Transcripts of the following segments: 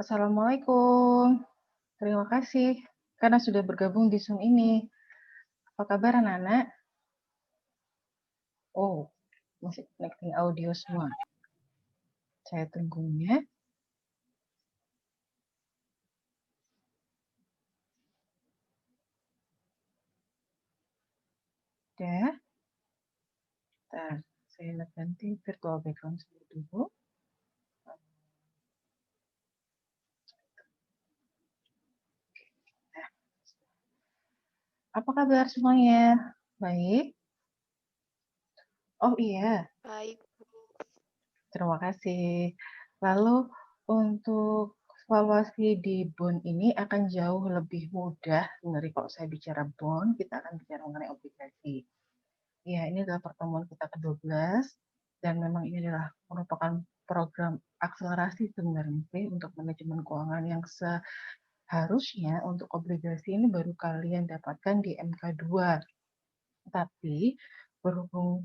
Assalamualaikum. Terima kasih karena sudah bergabung di Zoom ini. Apa kabar anak-anak? Oh, masih connecting audio semua. Saya tunggunya. Udah. Nah, saya ganti virtual background dulu. Nah, apa kabar semuanya? Baik? Oh iya, Baik, terima kasih. Lalu untuk valuasi di bond ini akan jauh lebih mudah dari kalau saya bicara bond, kita akan bicara mengenai obligasi. Ya, ini adalah pertemuan kita ke-12 dan memang ini adalah merupakan program akselerasi sebenarnya sih untuk manajemen keuangan yang seharusnya untuk obligasi ini baru kalian dapatkan di MK2. Tapi berhubung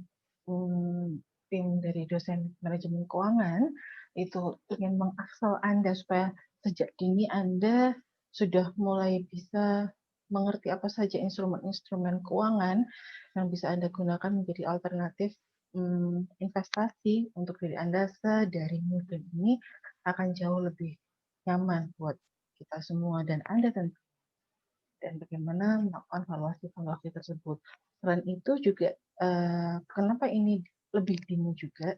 tim dari dosen manajemen keuangan itu ingin mengaksel Anda supaya sejak dini Anda sudah mulai bisa mengerti apa saja instrumen-instrumen keuangan yang bisa Anda gunakan menjadi alternatif investasi untuk diri Anda sedari muda ini akan jauh lebih nyaman buat kita semua dan Anda tentu dan bagaimana melakukan valuasi-valuasi tersebut. Selain itu juga kenapa ini lebih dini juga,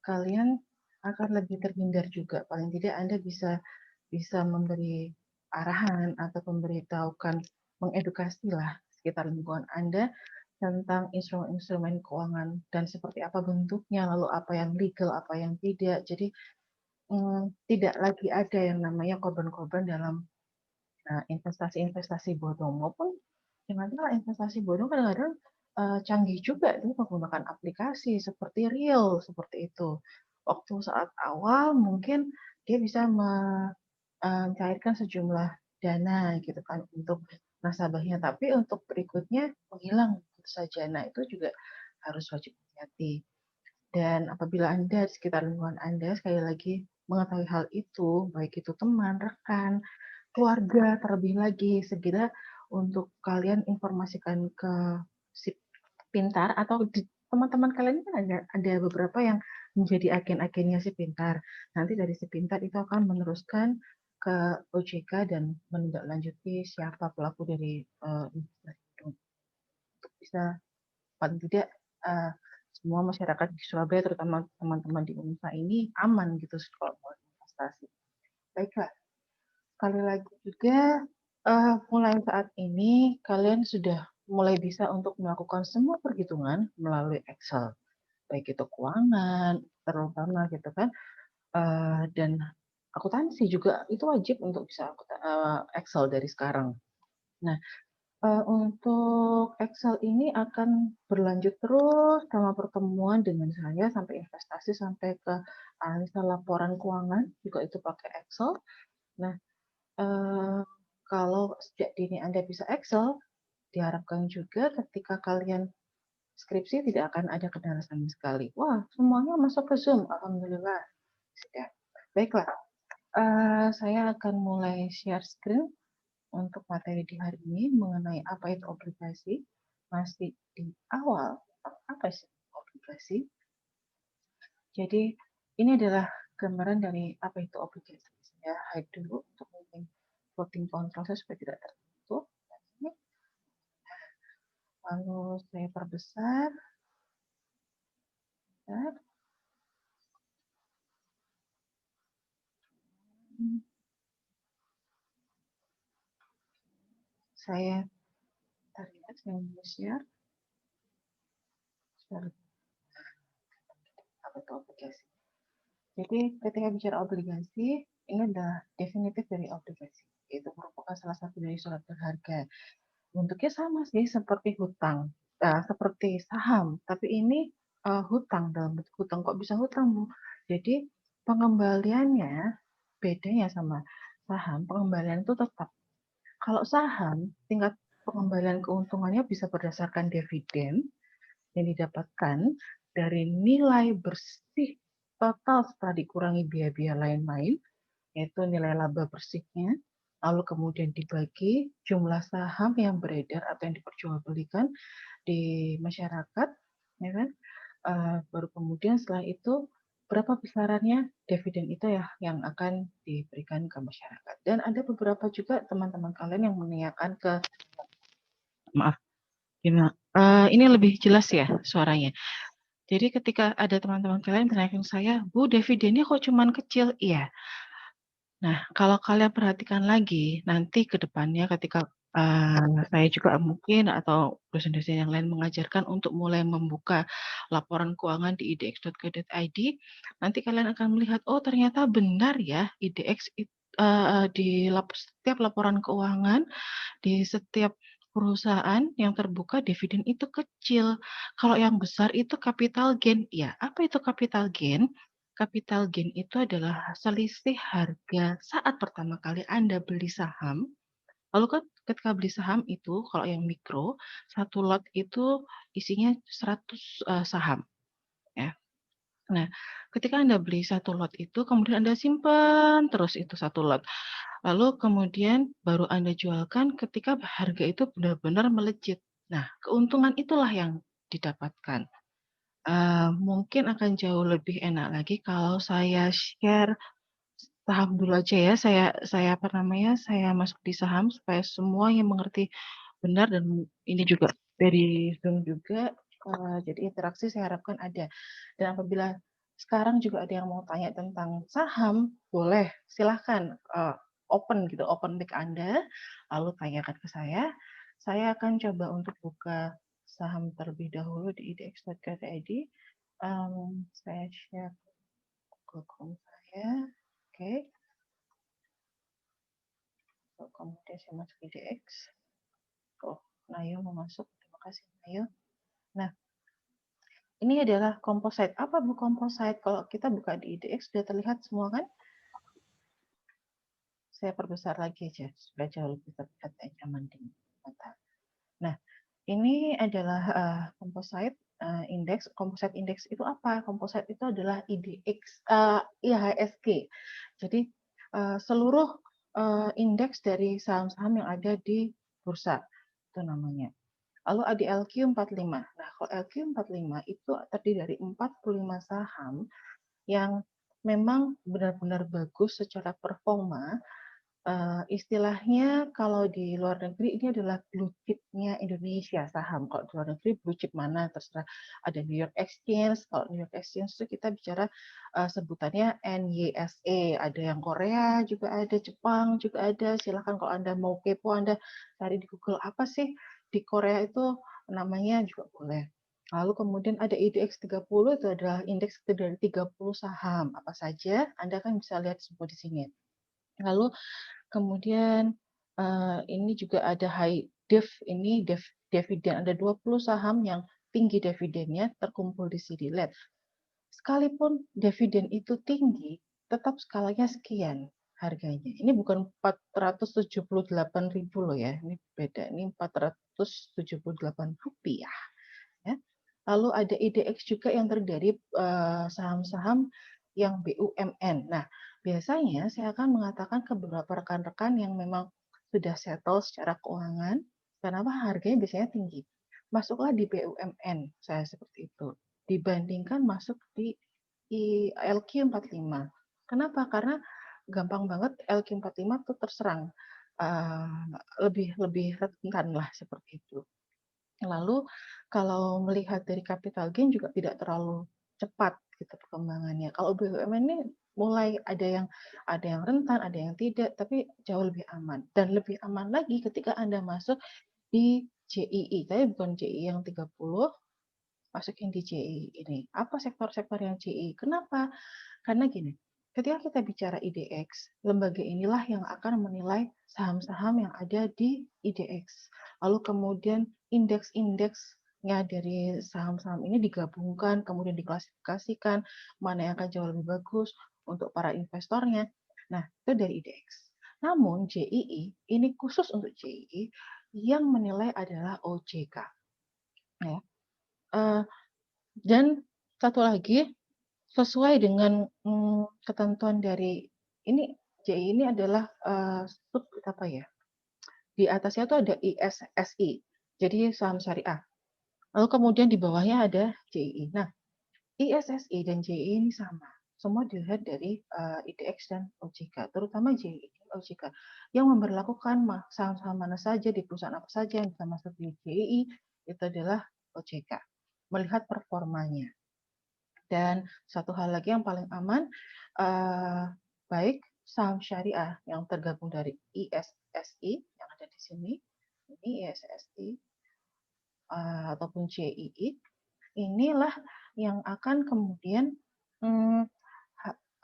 kalian akan lebih terhindar juga. Paling tidak Anda bisa memberi arahan atau memberitahukan, mengedukasi lah sekitar lingkungan Anda tentang instrumen-instrumen keuangan dan seperti apa bentuknya, lalu apa yang legal, apa yang tidak. Jadi tidak lagi ada yang namanya korban-korban dalam investasi-investasi bodong maupun dengan investasi bodong kadang-kadang canggih juga dia menggunakan aplikasi seperti Real seperti itu. Waktu saat awal mungkin dia bisa mencairkan sejumlah dana gitu kan untuk nasabahnya, tapi untuk berikutnya menghilang begitu saja. Nah, itu juga harus wajib hati-hati. Dan apabila Anda di sekitar lingkungan Anda sekali lagi mengetahui hal itu, baik itu teman, rekan, keluarga terlebih lagi segera untuk kalian informasikan ke si pintar atau teman-teman kalian kan ada beberapa yang menjadi agen-agennya si pintar. Nanti dari si pintar itu akan meneruskan ke OJK dan menindaklanjuti siapa pelaku dari investasi itu untuk bisa paling tidak uh, semua masyarakat di Surabaya terutama teman-teman di UNISA ini aman gitu kalau mau investasi. Baiklah, sekali lagi juga, mulai saat ini kalian sudah mulai bisa untuk melakukan semua perhitungan melalui Excel, baik itu keuangan, terutama gitu kan, dan akuntansi juga itu wajib untuk bisa Excel dari sekarang. Nah, untuk Excel ini akan berlanjut terus sama pertemuan dengan saya sampai investasi sampai ke analisa laporan keuangan juga itu pakai Excel. Nah, kalau sejak dini Anda bisa Excel, diharapkan juga ketika kalian skripsi tidak akan ada kendala sama sekali. Wah, semuanya masuk ke Zoom. Alhamdulillah. Sudah. Baiklah, saya akan mulai share screen untuk materi di hari ini mengenai apa itu obligasi. Masih di awal, apa sih obligasi? Jadi, ini adalah gambaran dari apa itu obligasi. Saya hide dulu untuk floating point proses supaya tidak tertutup. Lalu saya perbesar. Ya. Saya lihat saya share. Apa itu obligasi? Jadi ketika bicara obligasi, ini adalah definitif dari obligasi. Itu merupakan salah satu dari surat berharga. Bentuknya sama sih seperti hutang, seperti saham, tapi ini hutang dalam bentuk hutang. Kok bisa hutang, Bu? Jadi pengembaliannya bedanya sama saham, pengembalian itu tetap. Kalau saham, tingkat pengembalian keuntungannya bisa berdasarkan dividen yang didapatkan dari nilai bersih total setelah dikurangi biaya-biaya lain-lain yaitu nilai laba bersihnya, lalu kemudian dibagi jumlah saham yang beredar atau yang diperjualbelikan di masyarakat, ya kan? Baru kemudian setelah itu berapa besarannya dividen itu ya yang akan diberikan ke masyarakat. Dan ada beberapa juga teman-teman kalian yang menanyakan ke, maaf, ini lebih jelas ya suaranya. Jadi ketika ada teman-teman kalian menanyakan saya, Bu, dividennya kok cuman kecil? Iya. Nah, kalau kalian perhatikan lagi, nanti ke depannya ketika saya juga mungkin atau dosen-dosen yang lain mengajarkan untuk mulai membuka laporan keuangan di idx.co.id, nanti kalian akan melihat, oh ternyata benar ya IDX di setiap laporan keuangan, di setiap perusahaan yang terbuka dividen itu kecil. Kalau yang besar itu capital gain. Ya, apa itu capital gain? Capital gain itu adalah selisih harga saat pertama kali Anda beli saham. Lalu kan ketika beli saham itu, kalau yang mikro, satu lot itu isinya 100 saham. Ya. Nah, ketika Anda beli satu lot itu, kemudian Anda simpan terus itu satu lot. Lalu kemudian baru Anda jualkan ketika harga itu benar-benar melejit. Nah, keuntungan itulah yang didapatkan. Mungkin akan jauh lebih enak lagi kalau saya share saham dulu aja ya, saya masuk di saham supaya semuanya mengerti benar dan ini juga dari Zoom juga, jadi interaksi saya harapkan ada. Dan apabila sekarang juga ada yang mau tanya tentang saham, boleh silahkan, open gitu, open mic Anda, lalu tanyakan ke saya. Saya akan coba untuk buka saham terlebih dahulu di idx.co.id. Saya share Google Chrome saya. Oke, kemudian saya masuk IDX. Oh, Nayo mau masuk. Terima kasih, Nayo. Nah, ini adalah composite. Apa Bu composite? Kalau kita buka di IDX sudah terlihat semua kan? Saya perbesar lagi aja supaya jauh lebih terlihat nyaman di mata. Nah, ini adalah composite index. Composite index itu apa? Composite itu adalah IDX, IHSG. Jadi seluruh indeks dari saham-saham yang ada di bursa itu namanya. Lalu ada LQ45. Nah, kalau LQ45 itu terdiri dari 45 saham yang memang benar-benar bagus secara performa. Istilahnya kalau di luar negeri ini adalah blue chip-nya Indonesia saham. Kalau di luar negeri blue chip mana terserah. Ada New York Exchange. Kalau New York Exchange itu kita bicara sebutannya NYSE. Ada yang Korea juga ada, Jepang juga ada. Silahkan kalau Anda mau kepo, Anda cari di Google apa sih di Korea itu namanya juga boleh. Lalu kemudian ada IDX 30, itu adalah indeks dari 30 saham. Apa saja, Anda kan bisa lihat semua di sini. Lalu kemudian ini juga ada high div, ini dividen, ada 20 saham yang tinggi dividennya terkumpul di sini. Lihat, sekalipun dividen itu tinggi, tetap skalanya sekian harganya. Ini bukan 478.000 loh ya, ini beda. Ini 478 rupiah. Ya. Lalu ada IDX juga yang terdiri saham-saham yang BUMN. Nah, biasanya saya akan mengatakan ke beberapa rekan-rekan yang memang sudah settle secara keuangan, kenapa harganya biasanya tinggi. Masuklah di BUMN, saya seperti itu. Dibandingkan masuk di LQ45. Kenapa? Karena gampang banget LQ45 itu terserang. Lebih rentan lah seperti itu. Lalu kalau melihat dari capital gain juga tidak terlalu cepat gitu perkembangannya. Kalau BUMN ini mulai ada yang rentan, ada yang tidak, tapi jauh lebih aman. Dan lebih aman lagi ketika Anda masuk di JII. Tapi bukan JII yang 30, masukin di JII ini. Apa sektor-sektor yang JII? Kenapa? Karena gini, ketika kita bicara IDX, lembaga inilah yang akan menilai saham-saham yang ada di IDX. Lalu kemudian indeks-indeksnya dari saham-saham ini digabungkan, kemudian diklasifikasikan, mana yang akan jauh lebih bagus untuk para investornya. Nah, itu dari IDX. Namun JII, ini khusus untuk JII, yang menilai adalah OJK. Ya. Dan satu lagi, sesuai dengan ketentuan dari ini JI ini adalah, sub apa ya, di atasnya tuh ada ISSI, jadi saham syariah. Lalu kemudian di bawahnya ada JII. Nah, ISSI dan JII ini sama, semua dilihat dari IDX dan OJK, terutama JII dan OJK yang memberlakukan saham-saham mana saja di perusahaan apa saja yang bisa masuk di JII itu adalah OJK, melihat performanya. Dan satu hal lagi yang paling aman, baik saham syariah yang tergabung dari ISSI yang ada di sini, ini ISSI ataupun JII, inilah yang akan kemudian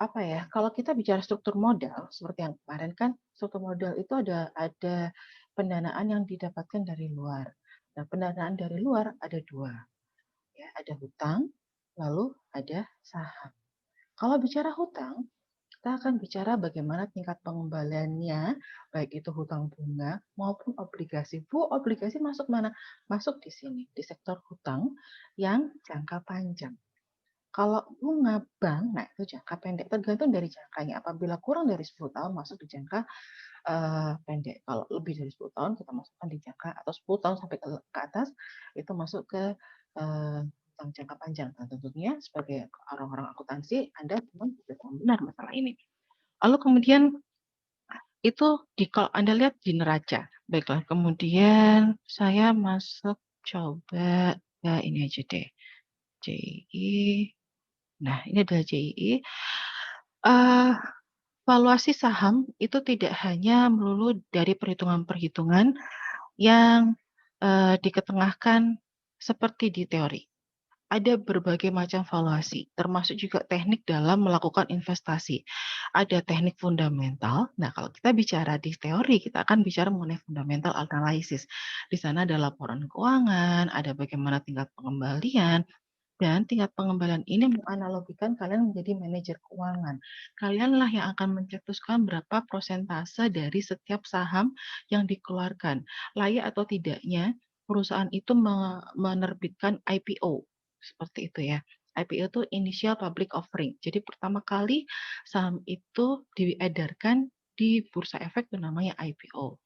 apa ya? Kalau kita bicara struktur modal seperti yang kemarin kan, struktur modal itu ada pendanaan yang didapatkan dari luar. Nah, pendanaan dari luar ada dua, ya, ada hutang, lalu ada saham. Kalau bicara hutang, kita akan bicara bagaimana tingkat pengembaliannya, baik itu hutang bunga maupun obligasi. Bu, obligasi masuk mana? Masuk di sini, di sektor hutang yang jangka panjang. Kalau bunga bank, nah itu jangka pendek, tergantung dari jangkanya. Apabila kurang dari 10 tahun masuk di jangka pendek. Kalau lebih dari 10 tahun kita masukkan di jangka, atau 10 tahun sampai ke atas itu masuk ke jangka panjang. Nah, tentunya sebagai orang-orang akuntansi, Anda memang sudah benar masalah ini. Lalu kemudian itu kalau Anda lihat di neraca. Baiklah, kemudian saya masuk coba ke ini aja deh. JI. Nah, ini adalah JII. Valuasi saham itu tidak hanya melulu dari perhitungan-perhitungan yang diketengahkan seperti di teori. Ada berbagai macam valuasi, termasuk juga teknik dalam melakukan investasi. Ada teknik fundamental. Nah, kalau kita bicara di teori, kita akan bicara mengenai fundamental analysis. Di sana ada laporan keuangan, ada bagaimana tingkat pengembalian, dan tingkat pengembalian ini menganalogikan kalian menjadi manajer keuangan. Kalianlah yang akan mencetuskan berapa persentase dari setiap saham yang dikeluarkan. Layak atau tidaknya perusahaan itu menerbitkan IPO. Seperti itu ya. IPO itu Initial Public Offering. Jadi pertama kali saham itu diedarkan di bursa efek itu namanya IPO.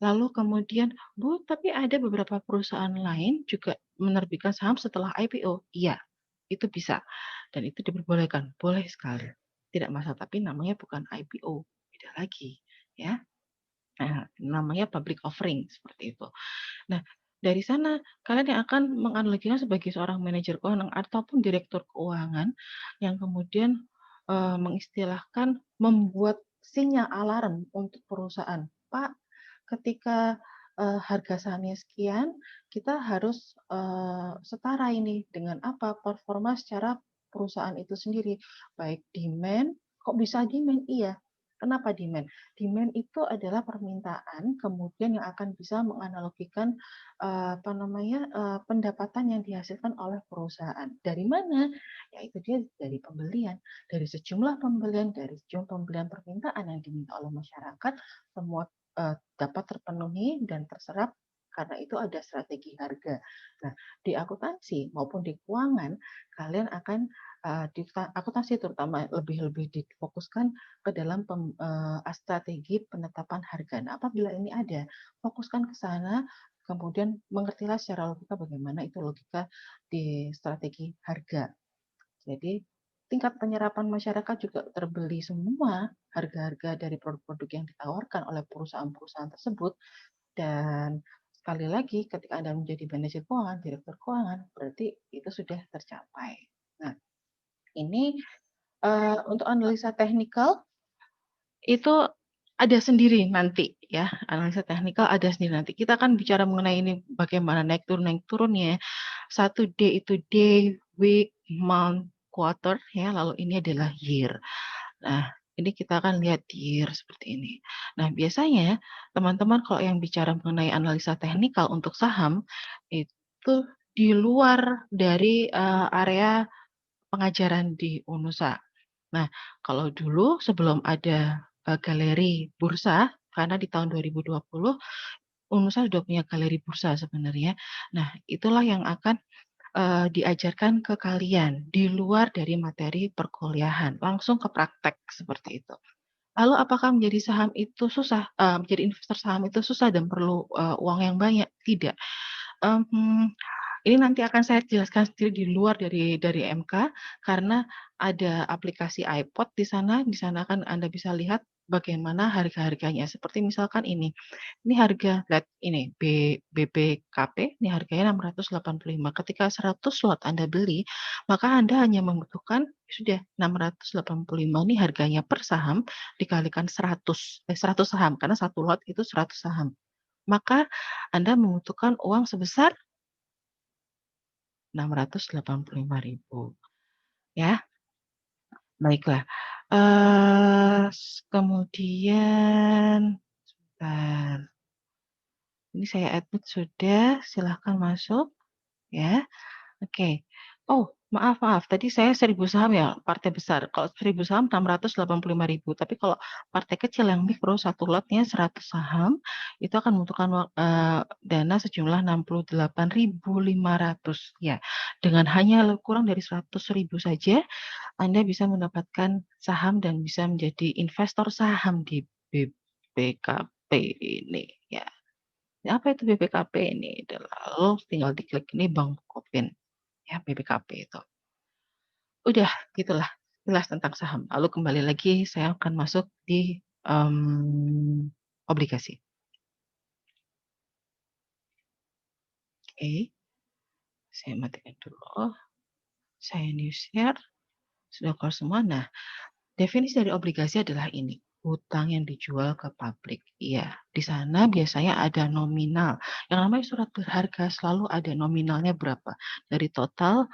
Lalu kemudian, Bu, tapi ada beberapa perusahaan lain juga menerbitkan saham setelah IPO. Iya, itu bisa. Dan itu diperbolehkan. Boleh sekali. Tidak masalah, tapi namanya bukan IPO. Beda lagi. Ya. Nah, namanya public offering seperti itu. Nah, dari sana kalian yang akan menganalogikan sebagai seorang manajer keuangan ataupun direktur keuangan yang kemudian mengistilahkan membuat sinyal alarm untuk perusahaan. Pak, ketika harga sahamnya sekian, kita harus setara ini dengan apa? Performa secara perusahaan itu sendiri, baik demand. Kok bisa demand? Iya. Kenapa demand? Demand itu adalah permintaan, kemudian yang akan bisa menganalogikan apa namanya, pendapatan yang dihasilkan oleh perusahaan. Dari mana? Ya itu dia dari pembelian, dari sejumlah pembelian, dari sejumlah pembelian permintaan yang diminta oleh masyarakat, semua dapat terpenuhi dan terserap karena itu ada strategi harga. Nah, di akuntansi maupun di keuangan, kalian akan di akuntansi terutama lebih difokuskan ke dalam strategi penetapan harga. Nah, apabila ini ada, fokuskan ke sana, kemudian mengertilah secara logika bagaimana itu logika di strategi harga. Jadi tingkat penyerapan masyarakat juga terbeli semua harga-harga dari produk-produk yang ditawarkan oleh perusahaan-perusahaan tersebut. Dan sekali lagi ketika Anda menjadi manajer keuangan, direktur keuangan, berarti itu sudah tercapai. Nah, ini untuk analisa teknikal itu ada sendiri nanti ya, analisa teknikal ada sendiri nanti. Kita akan bicara mengenai ini bagaimana naik turunnya. 1D itu day, week, month, quarter ya, lalu ini adalah year. Nah, ini kita akan lihat year seperti ini. Nah, biasanya teman-teman kalau yang bicara mengenai analisa teknikal untuk saham itu di luar dari area pengajaran di UNUSA. Nah, kalau dulu sebelum ada galeri bursa, karena di tahun 2020 UNUSA sudah punya galeri bursa sebenarnya. Nah, itulah yang akan diajarkan ke kalian di luar dari materi perkuliahan, langsung ke praktek seperti itu. Lalu apakah menjadi saham itu susah? Menjadi investor saham itu susah dan perlu, uang yang banyak? Tidak. Mmm, ini nanti akan saya jelaskan sendiri di luar dari MK, karena ada aplikasi iPod di sana kan Anda bisa lihat bagaimana harga-harganya. Seperti misalkan ini harga lihat ini BBKP ini harganya 685. Ketika 100 lot Anda beli, maka Anda hanya membutuhkan ya sudah 685 ini harganya per saham dikalikan 100 saham, karena satu lot itu 100 saham. Maka Anda membutuhkan uang sebesar 685.000 ya, baiklah. Kemudian sebentar, ini saya admit sudah, silahkan masuk ya. Oke. Oh, maaf maaf, tadi saya 1.000 saham ya, partai besar. Kalau 1.000 saham 685.000, tapi kalau partai kecil yang mikro, satu lotnya 100 saham, itu akan membutuhkan dana sejumlah 68.500 ya. Dengan hanya kurang dari 100.000 saja, Anda bisa mendapatkan saham dan bisa menjadi investor saham di BBKP ini ya. Apa itu BBKP ini? Lalu tinggal diklik ini Bank Bukopin. Ya, BPKP itu. Udah gitulah, jelas tentang saham. Lalu kembali lagi saya akan masuk di, obligasi. Oke, saya matikan dulu, saya new share, sudah keluar semua. Nah, definisi dari obligasi adalah ini, hutang yang dijual ke publik. Iya, di sana biasanya ada nominal. Yang namanya surat berharga selalu ada nominalnya berapa dari total,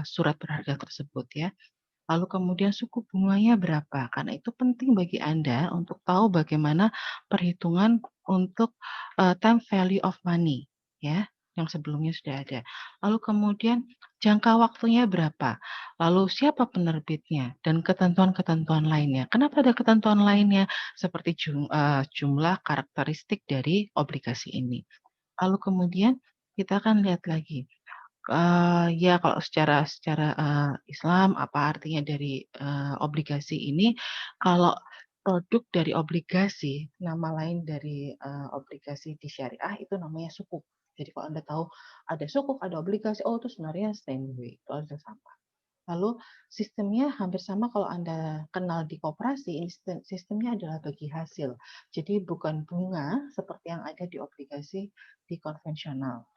surat berharga tersebut ya. Lalu kemudian suku bunganya berapa, karena itu penting bagi Anda untuk tahu bagaimana perhitungan untuk, time value of money ya, yang sebelumnya sudah ada. Lalu kemudian jangka waktunya berapa, lalu siapa penerbitnya, dan ketentuan-ketentuan lainnya. Kenapa ada ketentuan lainnya? Seperti jumlah karakteristik dari obligasi ini. Lalu kemudian kita akan lihat lagi, ya kalau secara secara, Islam apa artinya dari, obligasi ini, kalau produk dari obligasi, nama lain dari, obligasi di syariah itu namanya sukuk. Jadi kalau Anda tahu ada sukuk, ada obligasi, oh itu sebenarnya same way, itu adalah sama. Lalu sistemnya hampir sama kalau Anda kenal di koperasi, ini sistemnya adalah bagi hasil. Jadi bukan bunga seperti yang ada di obligasi di konvensional.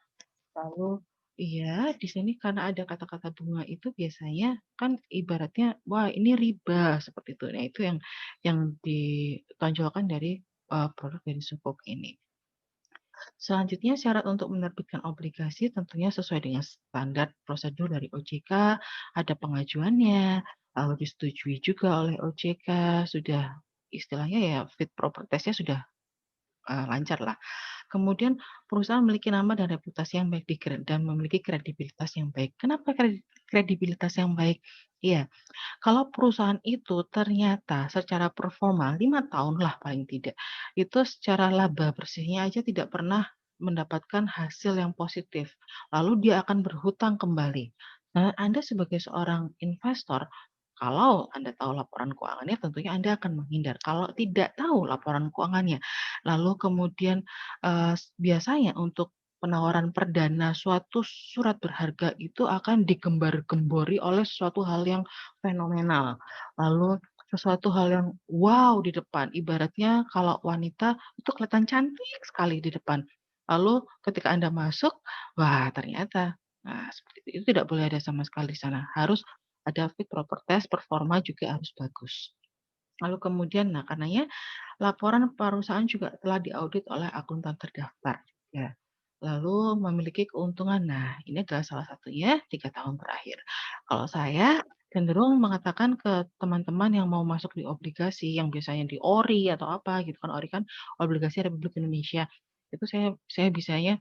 Lalu iya, di sini karena ada kata-kata bunga itu biasanya kan ibaratnya, wah ini riba seperti itu. Nah itu yang ditonjolkan dari, produk dari sukuk ini. Selanjutnya syarat untuk menerbitkan obligasi tentunya sesuai dengan standar prosedur dari OJK, ada pengajuannya, lalu disetujui juga oleh OJK, sudah istilahnya ya fit proper test-nya sudah, lancar lah. Kemudian perusahaan memiliki nama dan reputasi yang baik dan memiliki kredibilitas yang baik. Kenapa kredibilitas yang baik? Iya, kalau perusahaan itu ternyata secara performa 5 tahun lah paling tidak, itu secara laba bersihnya aja tidak pernah mendapatkan hasil yang positif, lalu dia akan berhutang kembali. Nah, Anda sebagai seorang investor, kalau Anda tahu laporan keuangannya tentunya Anda akan menghindar. Kalau tidak tahu laporan keuangannya, lalu kemudian, biasanya untuk penawaran perdana suatu surat berharga itu akan digembar-gembori oleh suatu hal yang fenomenal. Lalu sesuatu hal yang wow di depan, ibaratnya kalau wanita itu kelihatan cantik sekali di depan. Lalu ketika Anda masuk, wah ternyata, nah seperti itu tidak boleh ada sama sekali di sana. Harus ada fit proper test, performa juga harus bagus. Lalu kemudian, nah karenanya laporan perusahaan juga telah diaudit oleh akuntan terdaftar ya. Lalu memiliki keuntungan. Nah, ini adalah salah satunya 3 tahun terakhir. Kalau saya cenderung mengatakan ke teman-teman yang mau masuk di obligasi yang biasanya di ORI atau apa gitu kan, ORI kan Obligasi Republik Indonesia. Itu saya biasanya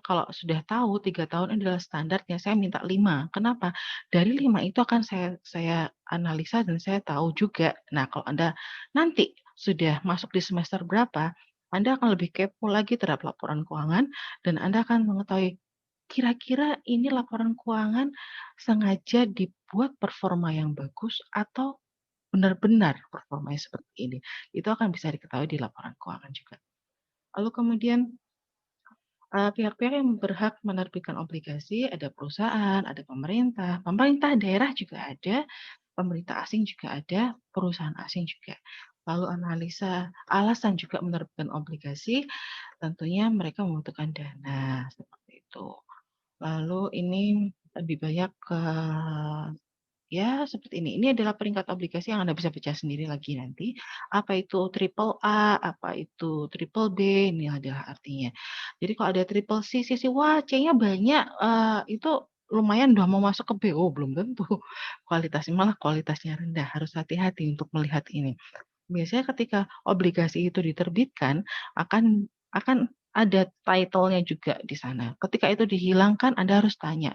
kalau sudah tahu 3 tahun ini adalah standarnya, saya minta 5. Kenapa? Dari 5 itu akan saya analisa dan saya tahu juga. Nah, kalau Anda nanti sudah masuk di semester berapa, Anda akan lebih kepo lagi terhadap laporan keuangan dan Anda akan mengetahui, kira-kira ini laporan keuangan sengaja dibuat performa yang bagus atau benar-benar performanya seperti ini. Itu akan bisa diketahui di laporan keuangan juga. Lalu kemudian, pihak-pihak yang berhak menerbitkan obligasi ada perusahaan, ada pemerintah, pemerintah daerah juga ada, pemerintah asing juga ada, perusahaan asing juga. Lalu analisa alasan juga menerbitkan obligasi, tentunya mereka membutuhkan dana, seperti itu. Lalu ini lebih banyak ke ya seperti ini. Ini adalah peringkat obligasi yang Anda bisa baca sendiri lagi nanti. Apa itu triple A, apa itu triple B, ini adalah artinya. Jadi kalau ada triple C, C, wah C-nya banyak, itu lumayan udah mau masuk ke B. Oh belum tentu. Kualitasnya malah kualitasnya rendah, harus hati-hati untuk melihat ini. Biasanya ketika obligasi itu diterbitkan, akan ada title-nya juga di sana. Ketika itu dihilangkan, Anda harus tanya,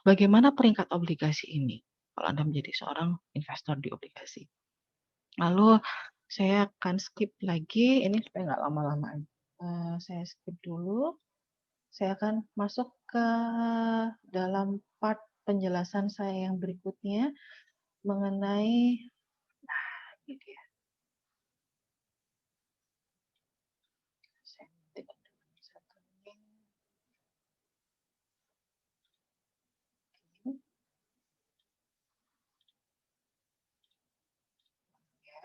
bagaimana peringkat obligasi ini? Kalau Anda menjadi seorang investor di obligasi. Lalu saya akan skip lagi, ini supaya nggak lama-lama. Saya skip dulu. Saya akan masuk ke dalam part penjelasan saya yang berikutnya mengenai, ini dia, saya tidak satunya. Ya.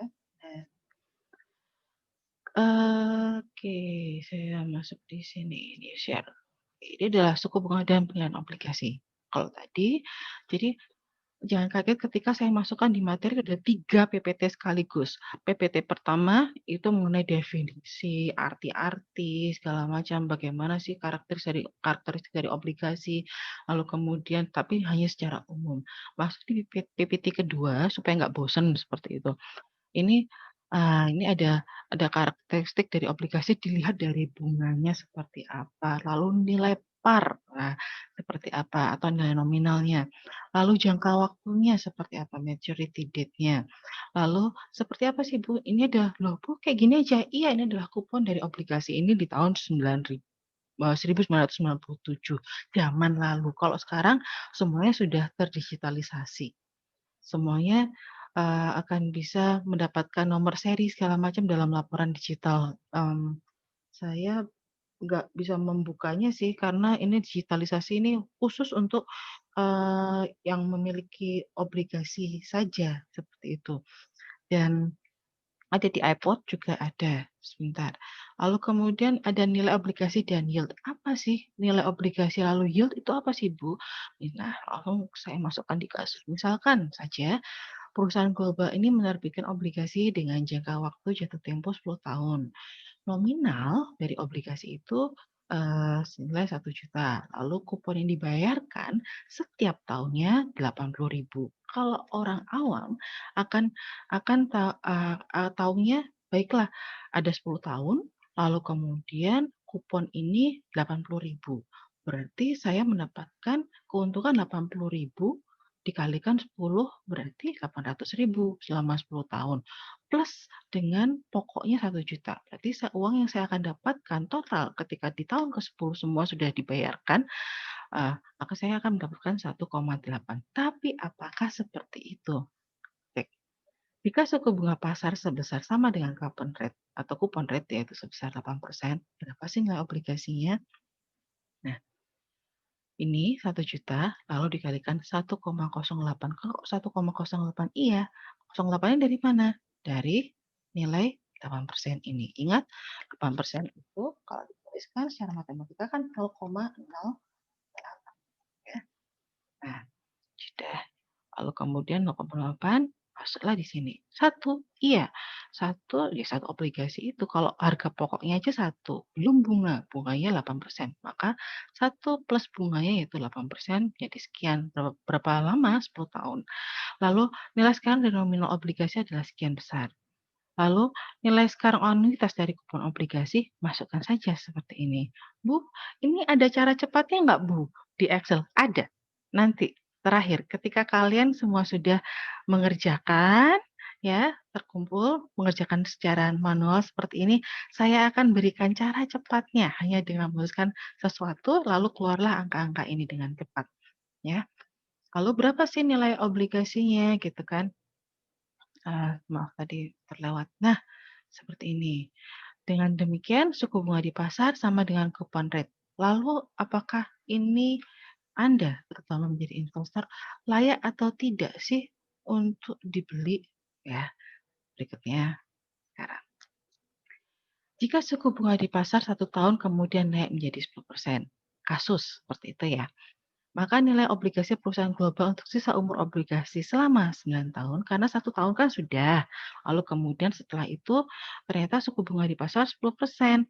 Nah, oke, saya masuk di sini, ini share. Ini adalah suku bunga dan pilihan obligasi. Kalau tadi, jadi jangan kaget ketika saya masukkan di materi ada 3 PPT sekaligus. PPT pertama itu mengenai definisi, arti-arti, segala macam, bagaimana sih karakteristik dari obligasi, lalu kemudian tapi hanya secara umum. Masuk di PPT kedua supaya nggak bosan seperti itu. Ini, ini ada karakteristik dari obligasi dilihat dari bunganya seperti apa, lalu nilai par, seperti apa atau nilai nominalnya, lalu jangka waktunya seperti apa, maturity date-nya, lalu seperti apa sih Bu, ini ada loh Bu kayak gini aja, iya ini adalah kupon dari obligasi ini di tahun 1997, zaman lalu. Kalau sekarang semuanya sudah terdigitalisasi. Semuanya, akan bisa mendapatkan nomor seri segala macam dalam laporan digital. Saya nggak bisa membukanya sih karena ini digitalisasi ini khusus untuk, yang memiliki obligasi saja, seperti itu. Dan ada di iPod juga ada, sebentar. Lalu kemudian ada nilai obligasi dan yield. Apa sih nilai obligasi lalu yield itu apa sih, Bu? Nah, langsung saya masukkan di kasus. Misalkan saja perusahaan global ini menerbitkan obligasi dengan jangka waktu jatuh tempo 10 tahun. Nominal dari obligasi itu, senilai 1 juta. Lalu kupon yang dibayarkan setiap tahunnya 80.000. Kalau orang awam akan taunya, baiklah ada 10 tahun, lalu kemudian kupon ini 80.000. Berarti saya mendapatkan keuntungan 80.000 dikalikan 10 berarti 800.000 selama 10 tahun. Plus dengan pokoknya 1 juta. Berarti uang yang saya akan dapatkan total ketika di tahun ke-10 semua sudah dibayarkan, maka saya akan mendapatkan 1,8. Tapi apakah seperti itu? Cek. Jika suku bunga pasar sebesar sama dengan coupon rate atau coupon rate yaitu sebesar 8%, berapa sih nilai obligasinya? Nah, ini 1 juta lalu dikalikan 1,08. Kalau 1,08 iya, 08-nya dari mana? Dari nilai 8% ini. Ingat 8% itu kalau dituliskan secara matematika kan 0,08 ya. Nah, sudah. Lalu kemudian 0,8 masuklah di sini. Satu, iya. Satu, ya satu obligasi itu kalau harga pokoknya aja satu, belum bunga. Bunganya 8%. Maka satu plus bunganya yaitu 8% jadi sekian. Berapa lama? 10 tahun. Lalu nilai sekarang dari nominal obligasi adalah sekian besar. Lalu nilai sekarang anuitas dari kupon obligasi masukkan saja seperti ini. Bu, ini ada cara cepatnya nggak Bu di Excel? Ada. Nanti terakhir ketika kalian semua sudah mengerjakan ya, terkumpul mengerjakan secara manual seperti ini, saya akan berikan cara cepatnya hanya dengan menuliskan sesuatu lalu keluarlah angka-angka ini dengan cepat ya. Lalu berapa sih nilai obligasinya gitu kan? Maaf tadi terlewat. Nah, seperti ini. Dengan demikian, suku bunga di pasar sama dengan coupon rate. Lalu, apakah ini Anda, terutama menjadi investor, layak atau tidak sih untuk dibeli? Ya, berikutnya sekarang. Jika suku bunga di pasar 1 tahun kemudian naik menjadi 10%, kasus seperti itu ya, maka nilai obligasi perusahaan global untuk sisa umur obligasi selama 9 tahun, karena 1 tahun kan sudah, lalu kemudian setelah itu ternyata suku bunga di pasar 10%.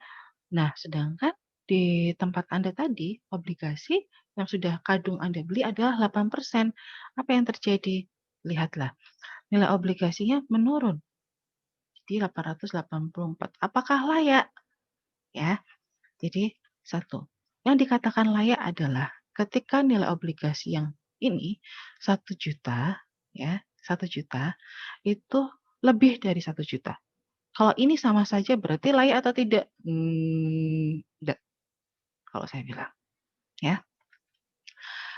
Nah, sedangkan di tempat Anda tadi, obligasi yang sudah kadung Anda beli adalah 8%. Apa yang terjadi? Lihatlah, nilai obligasinya menurun jadi 884. Apakah layak? Ya, jadi satu, yang dikatakan layak adalah ketika nilai obligasi yang ini 1 juta, ya, 1 juta itu lebih dari 1 juta. Kalau ini sama saja berarti layak atau tidak? Tidak, kalau saya bilang, ya.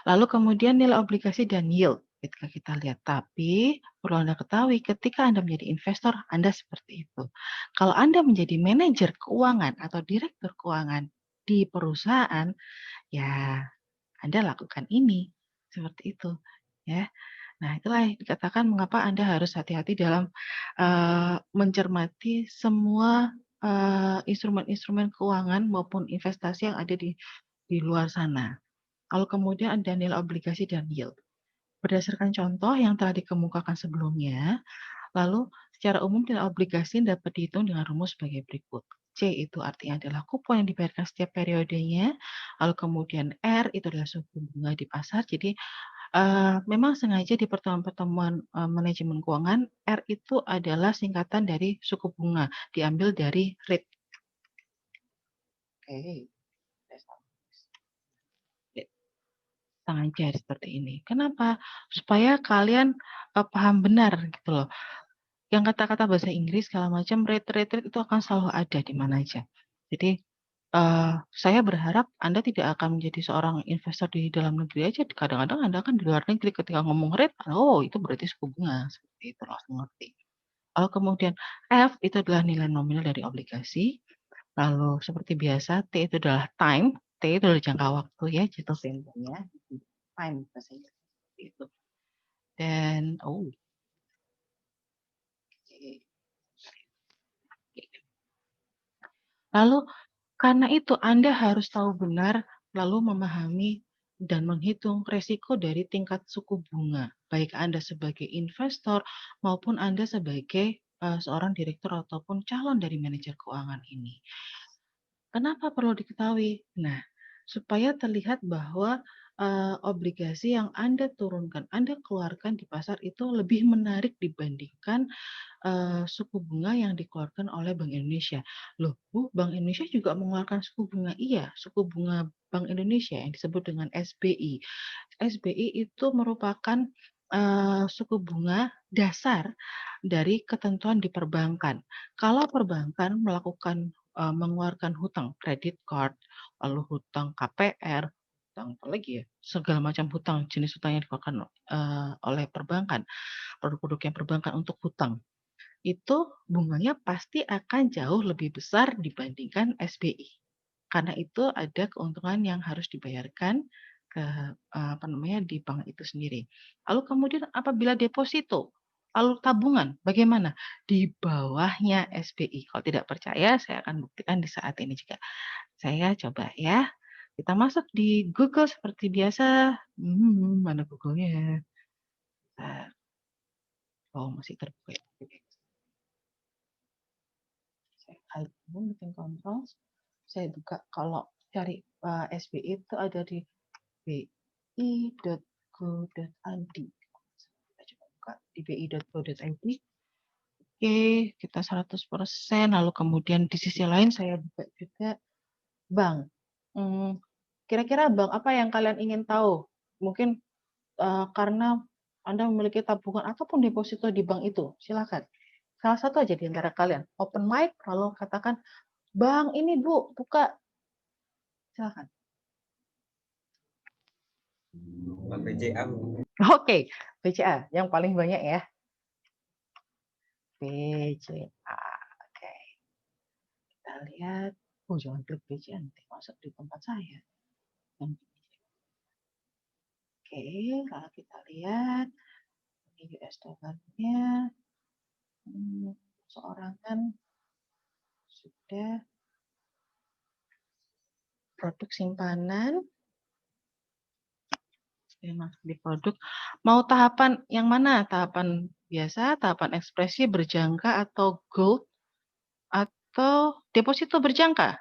Lalu kemudian nilai obligasi dan yield ketika kita lihat. Tapi perlu Anda ketahui ketika Anda menjadi investor, Anda seperti itu. Kalau Anda menjadi manajer keuangan atau direktur keuangan di perusahaan, ya Anda lakukan ini, seperti itu, ya. Nah, itulah yang dikatakan mengapa Anda harus hati-hati dalam, mencermati semua, instrumen-instrumen keuangan maupun investasi yang ada di luar sana. Lalu kemudian ada nilai obligasi dan yield. Berdasarkan contoh yang telah dikemukakan sebelumnya, lalu secara umum nilai obligasi dapat dihitung dengan rumus sebagai berikut. C itu artinya adalah kupon yang dibayarkan setiap periodenya, lalu kemudian R itu adalah suku bunga di pasar. Jadi memang sengaja di pertemuan-pertemuan manajemen keuangan, R itu adalah singkatan dari suku bunga, diambil dari rate. Oke. Sengaja seperti ini. Kenapa? Supaya kalian paham benar gitu loh. Yang kata-kata bahasa Inggris segala macam rate itu akan selalu ada di mana aja. Jadi saya berharap Anda tidak akan menjadi seorang investor di dalam negeri aja. Kadang-kadang Anda kan di luar negeri ketika ngomong rate, oh itu berarti suku bunga seperti itu langsung ngerti. Lalu kemudian F itu adalah nilai nominal dari obligasi. Lalu seperti biasa T itu adalah time, T itu adalah jangka waktu ya, jatuh temponya. Time bahasa Inggris seperti itu. Dan lalu karena itu Anda harus tahu benar lalu memahami dan menghitung resiko dari tingkat suku bunga, baik Anda sebagai investor maupun Anda sebagai seorang direktur ataupun calon dari manajer keuangan ini. Kenapa perlu diketahui? Nah, supaya terlihat bahwa obligasi yang Anda turunkan, Anda keluarkan di pasar itu lebih menarik dibandingkan suku bunga yang dikeluarkan oleh Bank Indonesia. Loh, Bu, Bank Indonesia juga mengeluarkan suku bunga? Iya, suku bunga Bank Indonesia yang disebut dengan SBI. SBI itu merupakan suku bunga dasar dari ketentuan di perbankan. Kalau perbankan melakukan mengeluarkan hutang kredit card, lalu hutang KPR, hutang apa lagi ya, segala macam hutang, jenis hutang yang dikeluarkan oleh perbankan, produk-produk yang perbankan untuk hutang itu bunganya pasti akan jauh lebih besar dibandingkan SBI. Karena itu ada keuntungan yang harus dibayarkan ke apa namanya di bank itu sendiri. Lalu kemudian apabila deposito, lalu tabungan bagaimana? Di bawahnya SBI. Kalau tidak percaya saya akan buktikan di saat ini juga. Saya coba ya. Kita masuk di Google seperti biasa. Mana Google-nya? Oh, masih terbuka. Saya bikin kontrol. Saya buka kalau cari SBI itu ada di bi.go.id. Kita coba buka di bi.go.id. Oke, kita 100%. Lalu kemudian di sisi lain saya buka juga bank. Kira-kira bank apa yang kalian ingin tahu? Mungkin karena Anda memiliki tabungan ataupun deposito di bank itu. Silakan. Salah satu aja di antara kalian. Open mic, lalu katakan, Bang, ini Bu, buka. Silakan. BCA. Oke, BCA yang paling banyak ya. BCA. Oke. Kita lihat. Oh, jangan klik BCA, nanti masuk di tempat saya. Oke, kalau kita lihat ini US dollarnya seorang kan sudah produk simpanan. Masuk di produk. Mau tahapan yang mana? Tahapan biasa, tahapan ekspresi berjangka atau gold, atau deposito berjangka?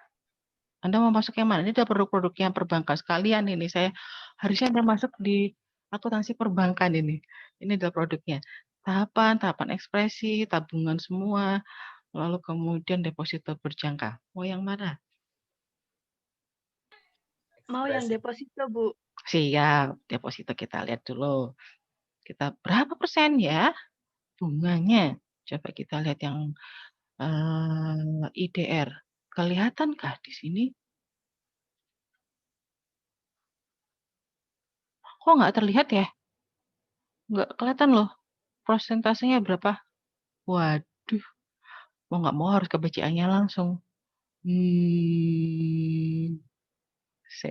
Anda mau masuk yang mana? Ini adalah produk-produk yang perbankan sekalian ini. Harusnya Anda masuk di akuntansi perbankan ini. Ini adalah produknya. Tahapan ekspresi, tabungan semua, lalu kemudian deposito berjangka. Mau yang mana? Mau yang deposito, Bu. Siap, deposito kita lihat dulu. Kita berapa persen ya bunganya? Coba kita lihat yang IDR. Kelihatankah di sini? Kok nggak terlihat ya? Nggak kelihatan loh. Prosentasenya berapa? Waduh, mau nggak mau harus ke BCA-nya langsung. Hmm, C.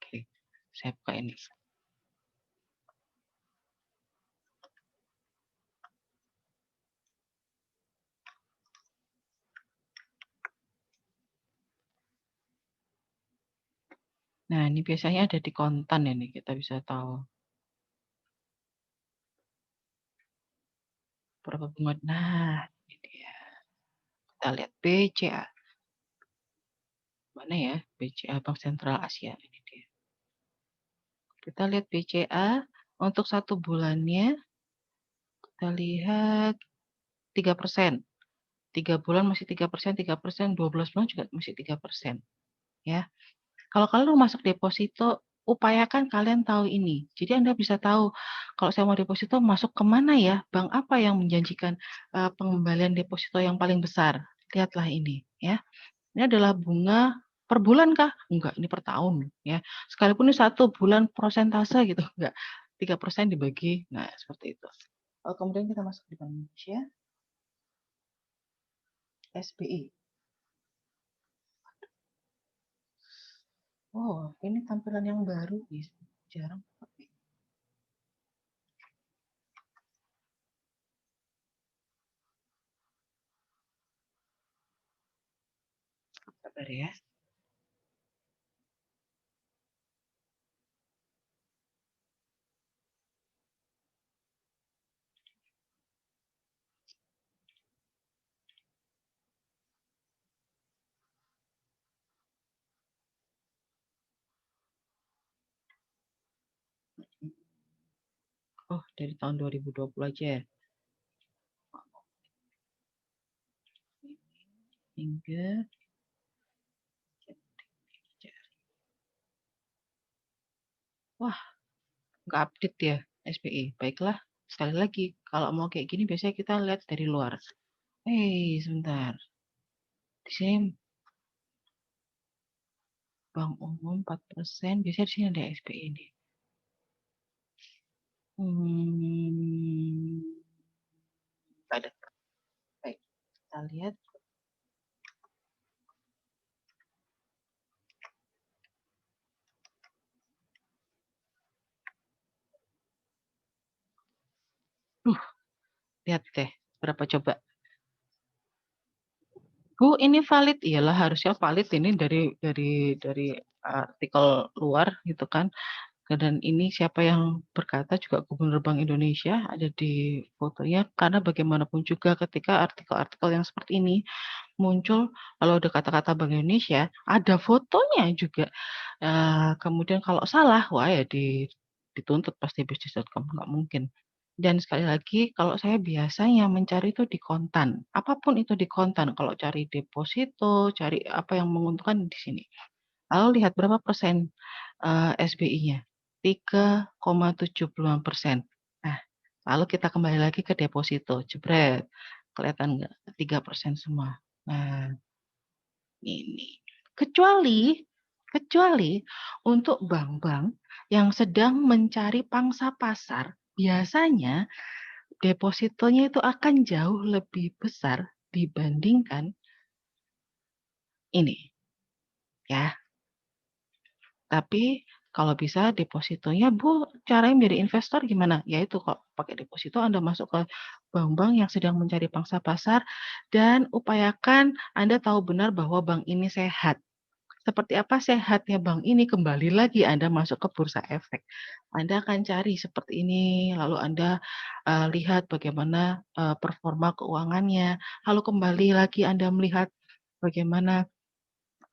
Oke, saya buka ini. Nah, ini biasanya ada di kontan ini, kita bisa tahu. Berapa bunga? Nah, ini dia. Kita lihat BCA. Mana ya? BCA Bank Sentral Asia. Ini dia. Kita lihat BCA untuk 1 bulannya. Kita lihat 3%. 3 bulan masih 3%, 12 bulan juga masih 3%. Ya. Kalau kalian mau masuk deposito, upayakan kalian tahu ini. Jadi Anda bisa tahu, kalau saya mau deposito masuk ke mana ya? Bank apa yang menjanjikan pengembalian deposito yang paling besar? Lihatlah ini, ya. Ini adalah bunga per bulan kah? Enggak, ini per tahun, ya. Sekalipun ini 1 bulan prosentase gitu, enggak. 3% dibagi, nah seperti itu. Kemudian kita masuk di Bank Indonesia. SBI. Oh, ini tampilan yang baru, jarang pakai. Sabar ya. Oh, dari tahun 2020 aja ya. Hingga wah, nggak update ya SBI. Baiklah, sekali lagi, kalau mau kayak gini biasanya kita lihat dari luar. Sebentar. Di sini Bank Umum 4%, biasanya di sini ada SBI ini. Ada. Baik, kita lihat. Lihat deh, berapa coba? Bu, ini valid? Iyalah harusnya valid ini dari artikel luar gitu kan. Dan ini siapa yang berkata juga Gubernur Bank Indonesia ada di fotonya, karena bagaimanapun juga ketika artikel-artikel yang seperti ini muncul, kalau ada kata-kata Bank Indonesia, ada fotonya juga. Kemudian kalau salah, wah ya dituntut pasti bisnis.com, nggak mungkin. Dan sekali lagi, kalau saya biasanya mencari itu di kontan, apapun itu di kontan, kalau cari deposito, cari apa yang menguntungkan di sini. Lalu lihat berapa persen SBI-nya, 3,75%. Nah, lalu kita kembali lagi ke deposito, jebret, kelihatan nggak? 3% semua. Nah, ini. Kecuali Kecuali untuk bank-bank yang sedang mencari pangsa pasar, biasanya depositonya itu akan jauh lebih besar dibandingkan ini, ya. Tapi kalau bisa depositonya, Bu, caranya menjadi investor gimana? Ya itu kok, pakai deposito Anda masuk ke bank-bank yang sedang mencari pangsa pasar dan upayakan Anda tahu benar bahwa bank ini sehat. Seperti apa sehatnya bank ini, kembali lagi Anda masuk ke bursa efek. Anda akan cari seperti ini, lalu Anda, lihat bagaimana, performa keuangannya, lalu kembali lagi Anda melihat bagaimana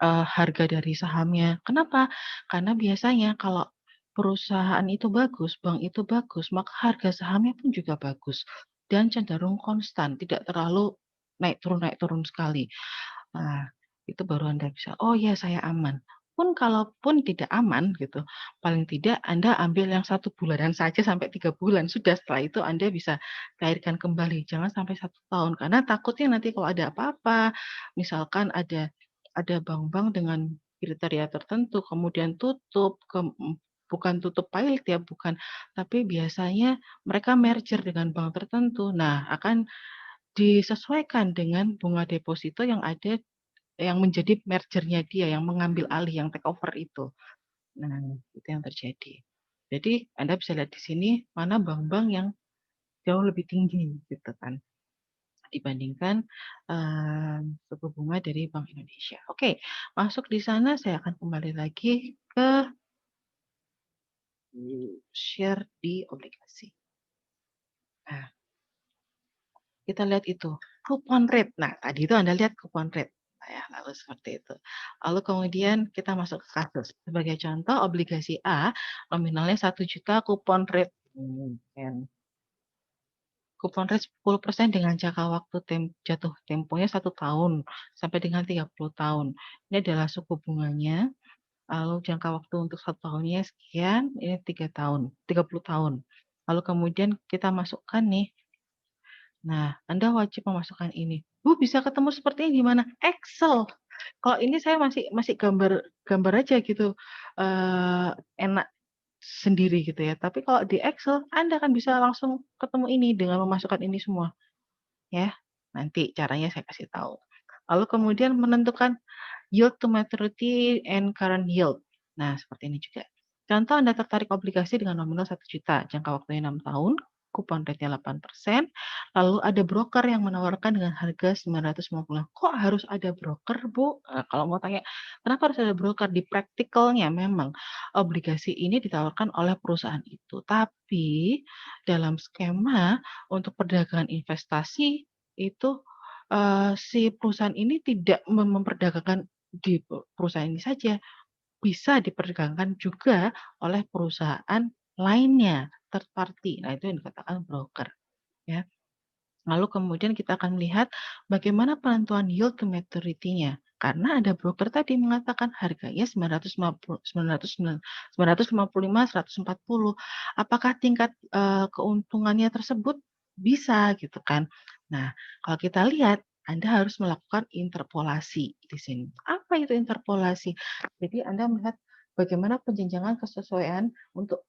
harga dari sahamnya. Kenapa? Karena biasanya kalau perusahaan itu bagus, bank itu bagus, maka harga sahamnya pun juga bagus dan cenderung konstan, tidak terlalu naik turun sekali. Nah, itu baru Anda bisa, "Oh ya, saya aman." Pun kalaupun tidak aman gitu, paling tidak Anda ambil yang 1 bulanan saja sampai 3 bulan, sudah setelah itu Anda bisa cairkan kembali, jangan sampai 1 tahun. Karena takutnya nanti kalau ada apa-apa, misalkan ada bank-bank dengan kriteria tertentu, kemudian tutup, bukan tutup pailit ya, bukan, tapi biasanya mereka merger dengan bank tertentu. Nah, akan disesuaikan dengan bunga deposito yang ada yang menjadi merger-nya dia, yang mengambil alih, yang take over itu. Nah, itu yang terjadi. Jadi Anda bisa lihat di sini mana bank-bank yang jauh lebih tinggi gitu kan, dibandingkan, suku bunga dari Bank Indonesia. Oke, masuk di sana saya akan kembali lagi ke, share di obligasi. Nah, kita lihat itu, coupon rate. Nah, tadi itu Anda lihat coupon rate. Nah ya, lalu seperti itu. Lalu kemudian kita masuk ke kasus. Sebagai contoh obligasi A, nominalnya 1 juta, coupon rate, coupon rate 10% dengan jangka waktu jatuh temponya 1 tahun sampai dengan 30 tahun. Ini adalah suku bunganya, lalu jangka waktu untuk 1 tahunnya sekian, ini 3 tahun, 30 tahun. Lalu kemudian kita masukkan nih. Nah, Anda wajib memasukkan ini. "Bu, bisa ketemu seperti ini di mana?" Excel. Kalau ini saya masih masih gambar gambar aja gitu, eee, enak sendiri gitu ya. Tapi kalau di Excel, Anda kan bisa langsung ketemu ini dengan memasukkan ini semua, ya. Nanti caranya saya kasih tahu. Lalu kemudian menentukan yield to maturity and current yield. Nah, seperti ini juga. Contoh Anda tertarik obligasi dengan nominal 1 juta, jangka waktunya 6 tahun, kupon rate-nya 8%, lalu ada broker yang menawarkan dengan harga 950. Kok harus ada broker, Bu? Kalau mau tanya, kenapa harus ada broker? Di praktikalnya memang obligasi ini ditawarkan oleh perusahaan itu, tapi dalam skema untuk perdagangan investasi itu, si perusahaan ini tidak memperdagangkan di perusahaan ini saja, bisa diperdagangkan juga oleh perusahaan lainnya, third party. Nah, itu yang dikatakan broker, ya. Lalu kemudian kita akan melihat bagaimana penentuan yield to maturity-nya. Karena ada broker tadi mengatakan harganya 955, 140. Apakah tingkat, keuntungannya tersebut bisa gitu kan. Nah, kalau kita lihat Anda harus melakukan interpolasi di sini. Apa itu interpolasi? Jadi Anda melihat bagaimana penjenjangan kesesuaian untuk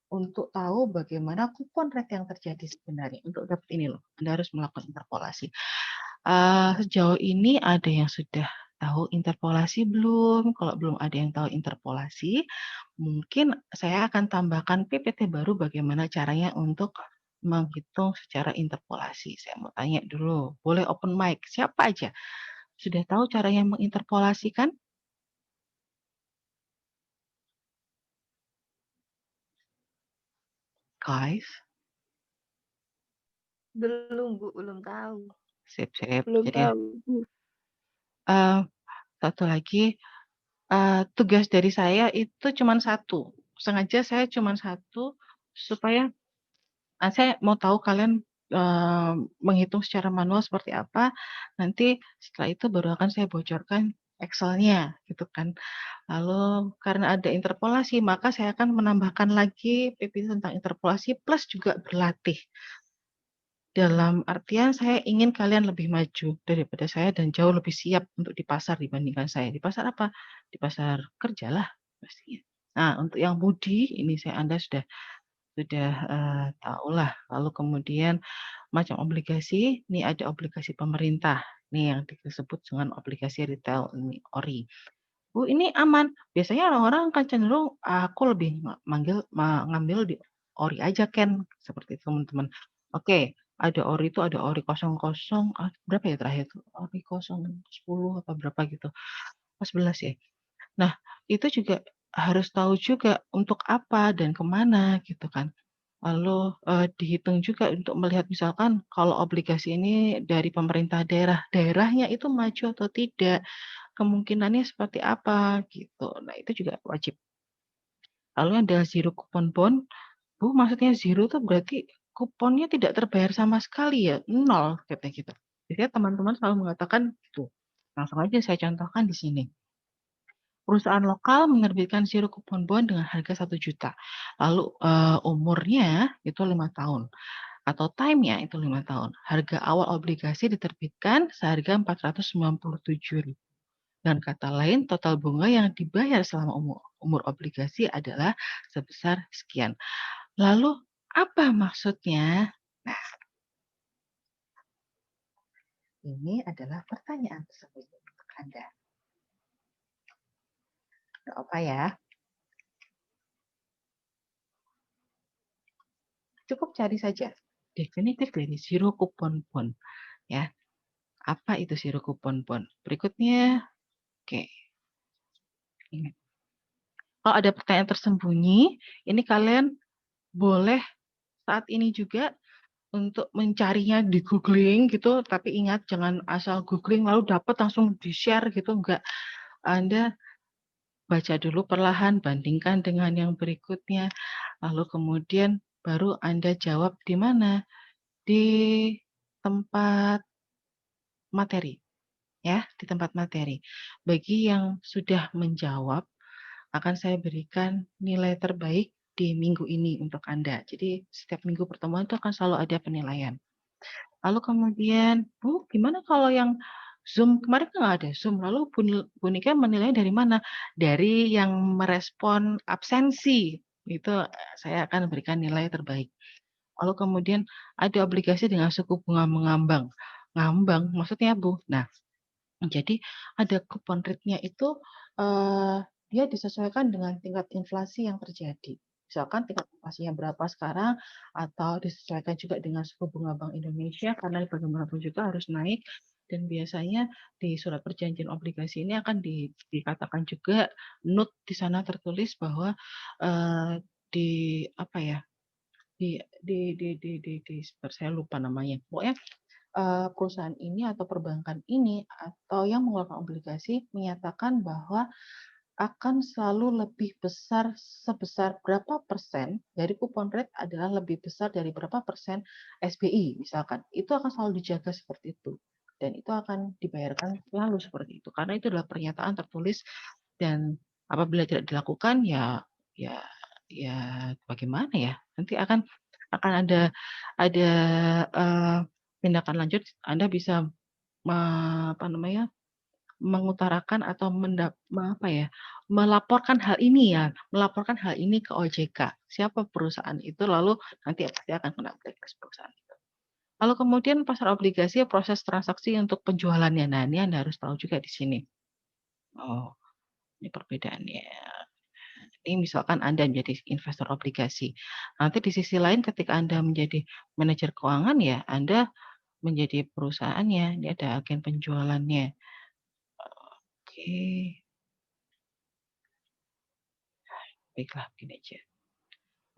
tahu bagaimana kupon rate yang terjadi sebenarnya. Untuk dapat ini loh, Anda harus melakukan interpolasi. Sejauh ini ada yang sudah tahu interpolasi belum? Kalau belum ada yang tahu interpolasi, mungkin saya akan tambahkan PPT baru bagaimana caranya untuk menghitung secara interpolasi. Saya mau tanya dulu, boleh open mic, siapa aja? Sudah tahu caranya menginterpolasikan? Guys? Belum, Bu, belum tahu. Sip sip. Belum Jadi, tahu, Bu. satu lagi, tugas dari saya itu cuman satu, sengaja saya cuman satu supaya, saya mau tahu kalian, menghitung secara manual seperti apa, nanti setelah itu baru akan saya bocorkan Excel-nya gitu kan. Lalu karena ada interpolasi, maka saya akan menambahkan lagi PPT tentang interpolasi plus juga berlatih. Dalam artian saya ingin kalian lebih maju daripada saya dan jauh lebih siap untuk di pasar dibandingkan saya. Di pasar apa? Di pasar kerja lah. pastinya. Nah, untuk yang mudi ini Anda sudah, tahulah. Lalu kemudian macam obligasi, ini ada obligasi pemerintah, nih yang disebut dengan obligasi retail ini, ORI. Bu, ini aman. Biasanya orang-orang akan cenderung, aku lebih ngambil di ORI aja Ken, seperti itu teman-teman. Oke, ada ORI itu ada ORI 00, berapa ya terakhir tuh? ORI 010 apa berapa gitu, apa 11 ya? Nah, itu juga harus tahu juga untuk apa dan kemana gitu kan. Lalu, dihitung juga untuk melihat misalkan kalau obligasi ini dari pemerintah daerah, daerahnya itu maju atau tidak, kemungkinannya seperti apa gitu. Nah, itu juga wajib. Lalu ada zero coupon bond, Bu, maksudnya zero tuh berarti kuponnya tidak terbayar sama sekali ya? Nol katanya gitu. Biasanya teman-teman selalu mengatakan gitu. Langsung aja saya contohkan di sini. Perusahaan lokal menerbitkan zero coupon bond dengan harga 1 juta. Lalu, umurnya itu 5 tahun atau time-nya itu 5 tahun. Harga awal obligasi diterbitkan seharga 497.000. Dan kata lain, total bunga yang dibayar selama umur obligasi adalah sebesar sekian. Lalu apa maksudnya? Nah, ini adalah pertanyaan tersebut untuk Anda. Nggak apa ya, cukup cari saja definitif dari zero coupon bond ya. Apa itu zero coupon bond? Berikutnya, oke. Ini. Kalau ada pertanyaan tersembunyi, ini kalian boleh saat ini juga untuk mencarinya di googling gitu, tapi ingat jangan asal googling lalu dapat langsung di-share gitu, enggak. Anda baca dulu perlahan, bandingkan dengan yang berikutnya, lalu kemudian baru Anda jawab di mana? Di tempat materi, ya, di tempat materi. Bagi yang sudah menjawab, akan saya berikan nilai terbaik di minggu ini untuk Anda. Jadi setiap minggu pertemuan itu akan selalu ada penilaian. Lalu kemudian, "Bu, gimana kalau yang Zoom? Kemarin kan nggak ada Zoom." Lalu Bu Nika menilainya dari mana? Dari yang merespon absensi, itu, saya akan berikan nilai terbaik. Lalu kemudian ada obligasi dengan suku bunga mengambang. Ngambang maksudnya, Bu? Nah, jadi ada coupon rate-nya itu, dia disesuaikan dengan tingkat inflasi yang terjadi. Misalkan tingkat inflasinya berapa sekarang, atau disesuaikan juga dengan suku bunga Bank Indonesia, karena bagaimanapun juga harus naik, dan biasanya di surat perjanjian obligasi ini akan dikatakan juga note di sana tertulis bahwa, di apa ya, saya lupa namanya. Pokoknya perusahaan ini atau perbankan ini atau yang mengeluarkan obligasi menyatakan bahwa akan selalu lebih besar sebesar berapa persen dari coupon rate adalah lebih besar dari berapa persen SBI misalkan. Itu akan selalu dijaga seperti itu. Dan itu akan dibayarkan selalu seperti itu. Karena itu adalah pernyataan tertulis dan apabila tidak dilakukan ya ya bagaimana ya? Nanti akan ada tindakan lanjut Anda bisa apa namanya, mengutarakan atau melaporkan hal ini ya, melaporkan hal ini ke OJK. Siapa perusahaan itu, lalu nanti pasti akan kena blacklist perusahaan itu. Lalu kemudian pasar obligasi, proses transaksi untuk penjualannya. Nah, ini Anda harus tahu juga di sini. Oh, ini perbedaannya. Ini misalkan Anda menjadi investor obligasi. Nanti di sisi lain ketika Anda menjadi manajer keuangan ya, Anda menjadi perusahaannya, ini ada agen penjualannya. Oke, baiklah begini aja.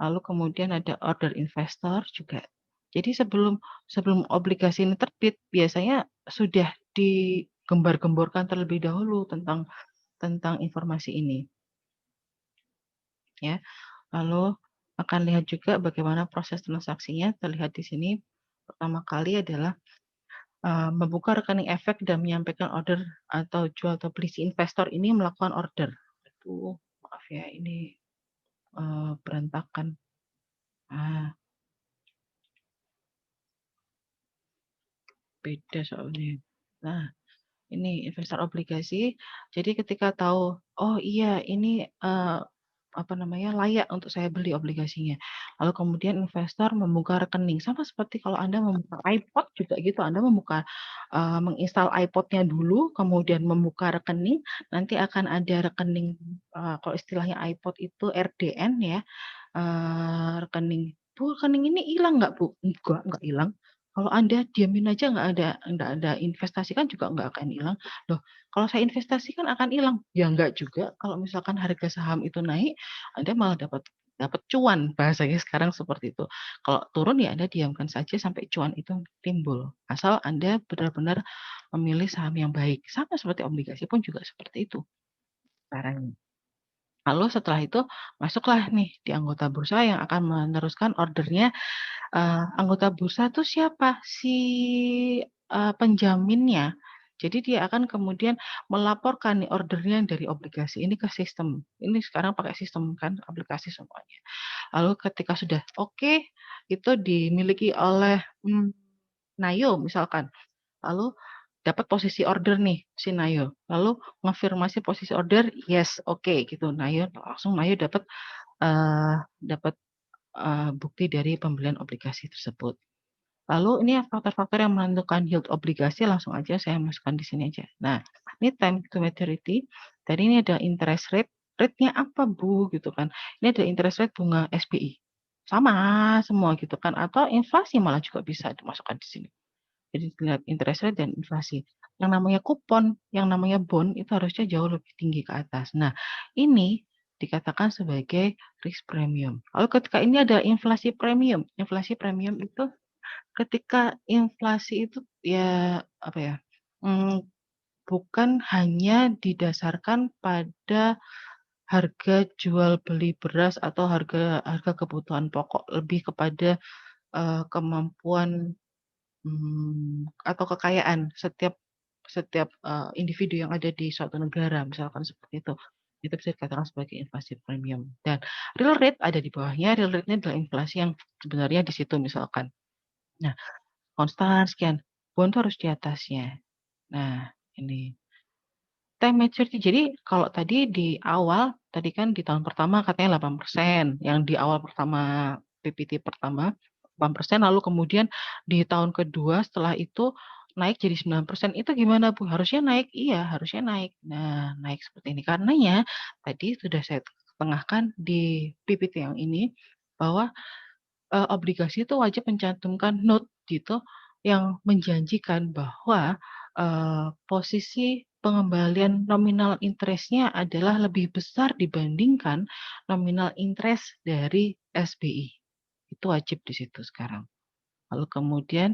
Lalu kemudian ada order investor juga. Jadi sebelum sebelum obligasi ini terbit, biasanya sudah digembar-gemborkan terlebih dahulu tentang informasi ini, ya. Lalu akan lihat juga bagaimana proses transaksinya, terlihat di sini. Pertama kali adalah membuka rekening efek dan menyampaikan order atau jual atau beli si investor ini melakukan order. Aduh, maaf ya ini, berantakan. Ah, beda soalnya. Nah, ini investor obligasi. Jadi ketika tahu, oh iya ini apa namanya, layak untuk saya beli obligasinya. Lalu kemudian investor membuka rekening, sama seperti kalau Anda membuka iPod juga gitu, Anda menginstal iPod-nya dulu, kemudian membuka rekening, nanti akan ada rekening, kalau istilahnya iPod itu RDN ya, rekening, "Bu, rekening ini hilang nggak, Bu?" Nggak hilang. Kalau Anda diamin aja nggak ada investasi kan juga nggak akan hilang. Loh, kalau saya investasikan akan hilang? Ya nggak juga, kalau misalkan harga saham itu naik, Anda malah dapat dapat cuan, bahasanya sekarang seperti itu. Kalau turun ya Anda diamkan saja sampai cuan itu timbul, asal Anda benar-benar memilih saham yang baik. Sama seperti obligasi pun juga seperti itu caranya. Lalu setelah itu masuklah nih di anggota bursa yang akan meneruskan ordernya. Anggota bursa tuh siapa? Penjaminnya. Jadi dia akan kemudian melaporkan nih ordernya dari obligasi ini ke sistem. Ini sekarang pakai sistem kan, aplikasi semuanya. Lalu ketika sudah oke, itu dimiliki oleh, Nayo misalkan, lalu dapat posisi order nih si Nayo, lalu konfirmasi posisi order, yes, oke gitu, Nayo dapat, eee, dapat, bukti dari pembelian obligasi tersebut. Lalu ini faktor-faktor yang menentukan yield obligasi langsung aja saya masukkan di sini aja. Nah, ini time to maturity, tadi ini ada interest rate, rate-nya apa Bu? Gitu kan. Ini ada interest rate bunga SBI. Sama semua gitu kan, atau inflasi malah juga bisa dimasukkan di sini. Jadi lihat interest rate dan inflasi. Yang namanya kupon, yang namanya bond itu harusnya jauh lebih tinggi ke atas. Nah, ini dikatakan sebagai risk premium. Lalu ketika ini ada inflasi premium itu ketika inflasi itu ya, apa ya, bukan hanya didasarkan pada harga jual beli beras atau harga harga kebutuhan pokok, lebih kepada, kemampuan, atau kekayaan setiap setiap, individu yang ada di suatu negara, misalkan seperti itu. Itu bisa dikatakan sebagai inflasi premium dan real rate ada di bawahnya, real rate-nya adalah inflasi yang sebenarnya di situ misalkan. Nah, konstan sekian, bond tuh harus di atasnya. Nah, ini. Time maturity. Jadi kalau tadi di awal, tadi kan di tahun pertama katanya 8%, yang di awal pertama PPT pertama 8%, lalu kemudian di tahun kedua setelah itu naik jadi 9%, itu gimana Bu? Harusnya naik? Iya, harusnya naik. Nah, naik seperti ini. Karenanya tadi sudah saya tengahkan di PPT yang ini bahwa obligasi itu wajib mencantumkan note gitu, yang menjanjikan bahwa, posisi pengembalian nominal interest-nya adalah lebih besar dibandingkan nominal interest dari SBI. Itu wajib di situ sekarang. Lalu kemudian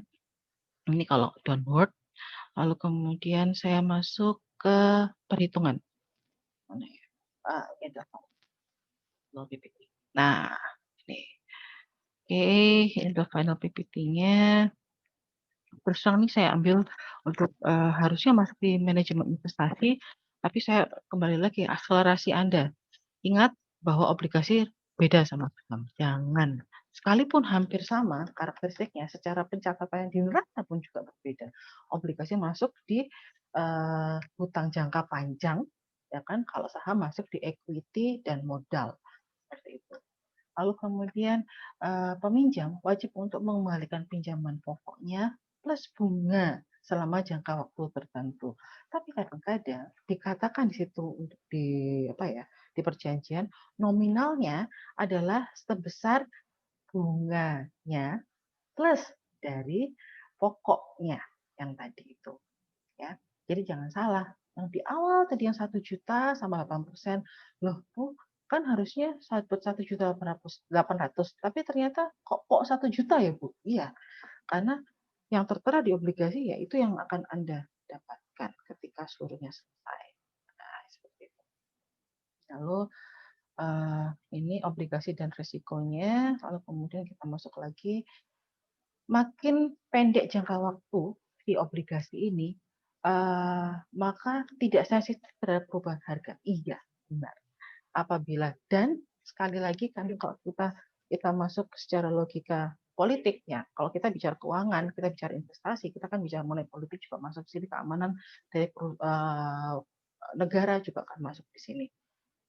ini kalau downward, lalu kemudian saya masuk ke perhitungan. Mana ya? Ini ada PPT. Nah, ini. Oke, ini adalah final PPT-nya. Terus terang nih saya ambil untuk, harusnya masuk di manajemen investasi, tapi saya kembali lagi akselerasi Anda. Ingat bahwa obligasi beda sama saham, jangan. Sekalipun hampir sama karakteristiknya, secara pencatatan di neraca pun juga berbeda. Obligasi masuk di, hutang jangka panjang, ya kan, kalau saham masuk di equity dan modal, seperti itu. Lalu kemudian, peminjam wajib untuk mengembalikan pinjaman pokoknya plus bunga selama jangka waktu tertentu. Tapi kadang-kadang dikatakan di situ untuk apa ya, di perjanjian nominalnya adalah sebesar bunganya plus dari pokoknya yang tadi itu, ya. Jadi jangan salah, yang di awal tadi yang 1 juta sama 8%, loh Bu, kan harusnya buat 1.800.000, tapi ternyata kok 1 juta ya Bu? Iya, karena yang tertera di obligasi ya itu yang akan Anda dapatkan ketika seluruhnya selesai. Nah, seperti itu. Lalu ini obligasi dan risikonya, lalu kemudian kita masuk lagi makin pendek jangka waktu di obligasi ini, maka tidak sensitif terhadap perubahan harga. Iya, benar. Apabila dan sekali lagi kan kalau kita kita masuk secara logika politik ya. Kalau kita bicara keuangan, kita bicara investasi, kita kan bicara mengenai politik juga masuk di sini, keamanan dari negara juga akan masuk di sini.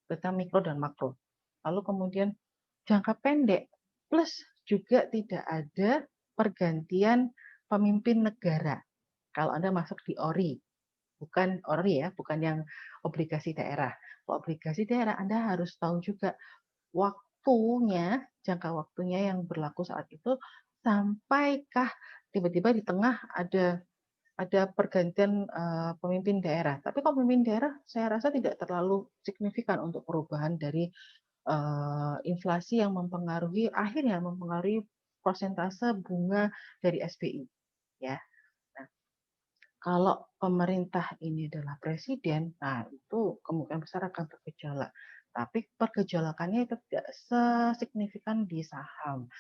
Kita mikro dan makro. Lalu kemudian jangka pendek plus juga tidak ada pergantian pemimpin negara. Kalau Anda masuk di ORI, bukan ORI ya, bukan yang obligasi daerah. Kalau obligasi daerah Anda harus tahu juga waktunya, jangka waktunya yang berlaku saat itu, sampaikah tiba-tiba di tengah ada pergantian pemimpin daerah. Tapi kalau pemimpin daerah, saya rasa tidak terlalu signifikan untuk perubahan dari inflasi yang mempengaruhi akhirnya mempengaruhi persentase bunga dari SBI. Ya, nah, kalau pemerintah ini adalah presiden, nah itu kemungkinan besar akan bergejolak. Tapi pergejolakannya itu tidak sesignifikan di saham.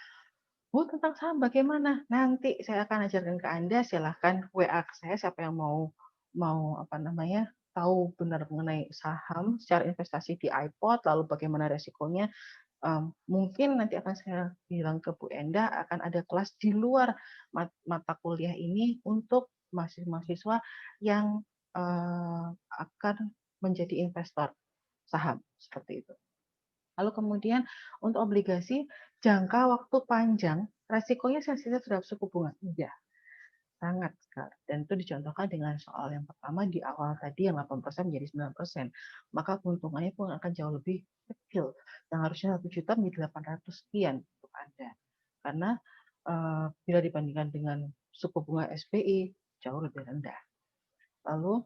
Bu, tentang saham bagaimana? Nanti saya akan ajarkan ke Anda, silahkan WA ke saya siapa yang mau mau apa namanya tahu benar mengenai saham secara investasi di iPod, lalu bagaimana resikonya. Mungkin nanti akan saya bilang ke Bu Enda akan ada kelas di luar mata kuliah ini untuk mahasiswa yang akan menjadi investor saham seperti itu. Lalu kemudian untuk obligasi jangka waktu panjang, resikonya sensitif terhadap suku bunga. Iya, sangat sekali. Dan itu dicontohkan dengan soal yang pertama di awal tadi yang 8% menjadi 9%. Maka keuntungannya pun akan jauh lebih kecil. Yang harusnya 1 juta menjadi 800 sekian untuk Anda. Karena bila dibandingkan dengan suku bunga SBI jauh lebih rendah. Lalu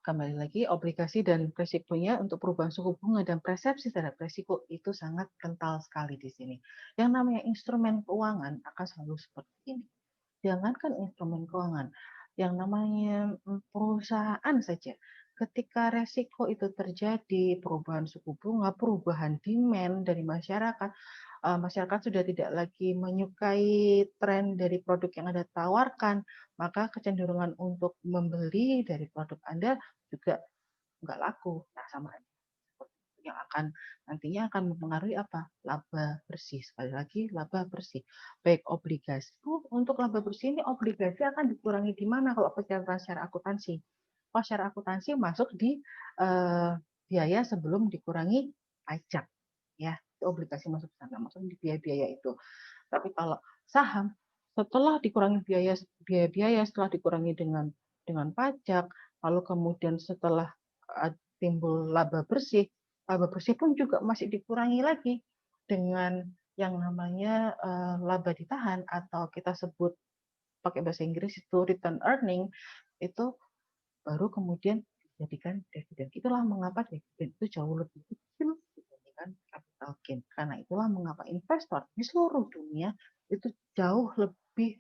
kembali lagi obligasi dan resikonya untuk perubahan suku bunga dan persepsi terhadap resiko itu sangat kental sekali di sini. Yang namanya instrumen keuangan akan selalu seperti ini. Jangankan instrumen keuangan, yang namanya perusahaan saja. Ketika resiko itu terjadi, perubahan suku bunga, perubahan demand dari masyarakat, masyarakat sudah tidak lagi menyukai tren dari produk yang Anda tawarkan, maka kecenderungan untuk membeli dari produk Anda juga nggak laku. Nah, sama yang akan nantinya akan mempengaruhi apa? Laba bersih. Sekali lagi, laba bersih. Baik obligasi. Untuk laba bersih ini obligasi akan dikurangi di mana kalau bicara secara akuntansi? Kalau secara akuntansi masuk di biaya sebelum dikurangi pajak. Ya, itu obligasi masuk ke sana, masuk di biaya-biaya itu. Tapi kalau saham setelah dikurangi biaya-biaya setelah dikurangi dengan pajak, lalu kemudian setelah timbul laba bersih pun juga masih dikurangi lagi dengan yang namanya laba ditahan atau kita sebut pakai bahasa Inggris itu return earning, itu baru kemudian dijadikan dividen. Itulah mengapa dividen itu jauh lebih kecil dibandingkan capital gain. Karena itulah mengapa investor di seluruh dunia itu jauh lebih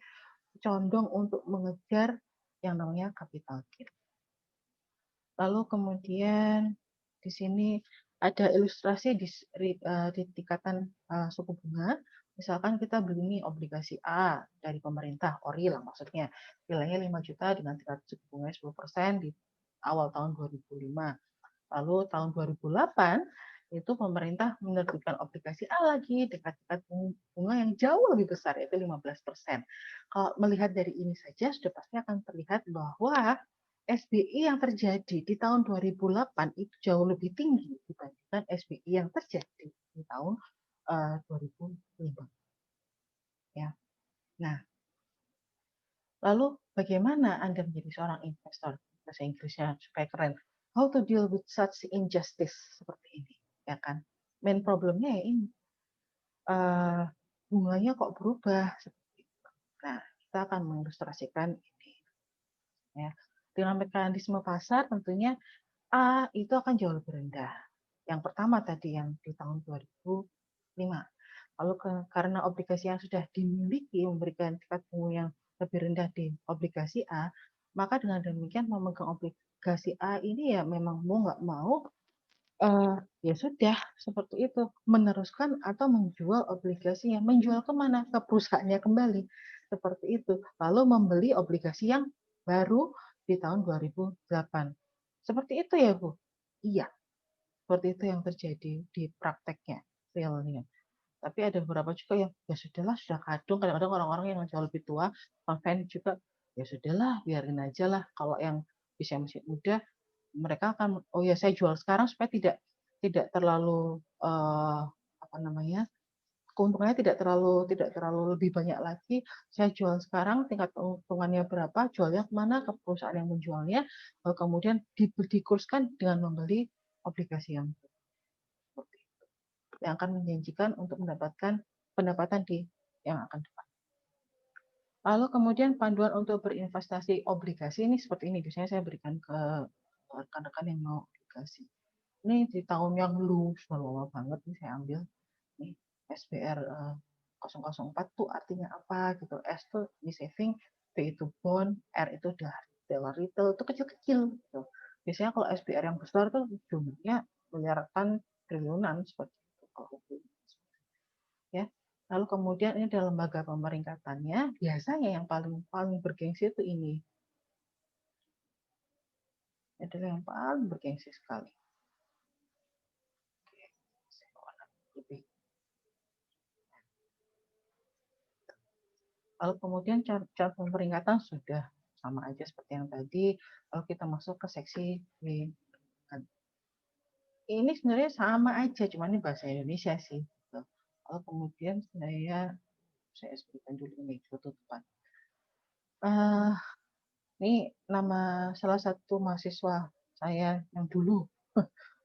condong untuk mengejar yang namanya capital gain. Lalu kemudian di sini ada ilustrasi di tingkatan suku bunga. Misalkan kita beli obligasi A dari pemerintah, ORI lah maksudnya. Nilainya 5 juta dengan tingkat suku bunga 10% di awal tahun 2005. Lalu tahun 2008 itu pemerintah menerbitkan obligasi A lagi dengan tingkat bunga yang jauh lebih besar, yaitu 15%. Kalau melihat dari ini saja, sudah pasti akan terlihat bahwa SBI yang terjadi di tahun 2008 itu jauh lebih tinggi dibandingkan SBI yang terjadi di tahun 2005. Ya. Nah, lalu bagaimana Anda menjadi seorang investor? Bahasa Inggrisnya supaya keren. How to deal with such injustice seperti ini, ya kan? Main problemnya ya ini, bunganya kok berubah. Nah, kita akan mengilustrasikan ini. Ya. Dengan mekanisme pasar tentunya A itu akan jauh lebih rendah. Yang pertama tadi yang di tahun 2005. Lalu karena obligasi yang sudah dimiliki memberikan tingkat bunga yang lebih rendah di obligasi A, maka dengan demikian memegang obligasi A ini ya memang mau nggak mau ya sudah seperti itu meneruskan atau menjual obligasinya, menjual kemana? Ke perusahaannya kembali seperti itu. Lalu membeli obligasi yang baru di tahun 2008. Seperti itu ya Bu? Iya, seperti itu yang terjadi di prakteknya, realnya. Tapi ada beberapa juga yang ya sudahlah, sudah kadung. Kadang-kadang orang-orang yang jauh lebih tua, konven juga, ya sudahlah, biarin aja lah. Kalau yang bisa masih muda, mereka akan, oh ya saya jual sekarang supaya tidak tidak terlalu apa namanya, keuntungannya tidak terlalu lebih banyak lagi. Saya jual sekarang, tingkat keuntungannya berapa, jualnya kemana, ke perusahaan yang menjualnya, kemudian dikurskan dengan membeli obligasi yang seperti itu, yang akan menjanjikan untuk mendapatkan pendapatan di yang akan depan. Lalu kemudian panduan untuk berinvestasi obligasi ini seperti ini, biasanya saya berikan ke rekan-rekan yang mau obligasi. Ini di tahun yang lalu, sudah lama banget nih saya ambil. Nih, SBR 004 tuh artinya apa gitu. S tuh di saving, B itu bond, R itu retail itu kecil-kecil gitu. Biasanya kalau SBR yang besar tuh jumlahnya miliaran triliunan seperti itu kalau ya. Lalu kemudian ini ada lembaga pemeringkatannya, biasanya yang paling paling bergengsi itu ini. Adalah yang paling bergengsi sekali. Lebih. Lalu kemudian cara pemeringkatan sudah sama aja seperti yang tadi. Lalu kita masuk ke seksi B. Ini sebenarnya sama aja, cuma ini bahasa Indonesia sih. Lalu kemudian saya sebutkan dulu ini tutupan. Ini nama salah satu mahasiswa saya yang dulu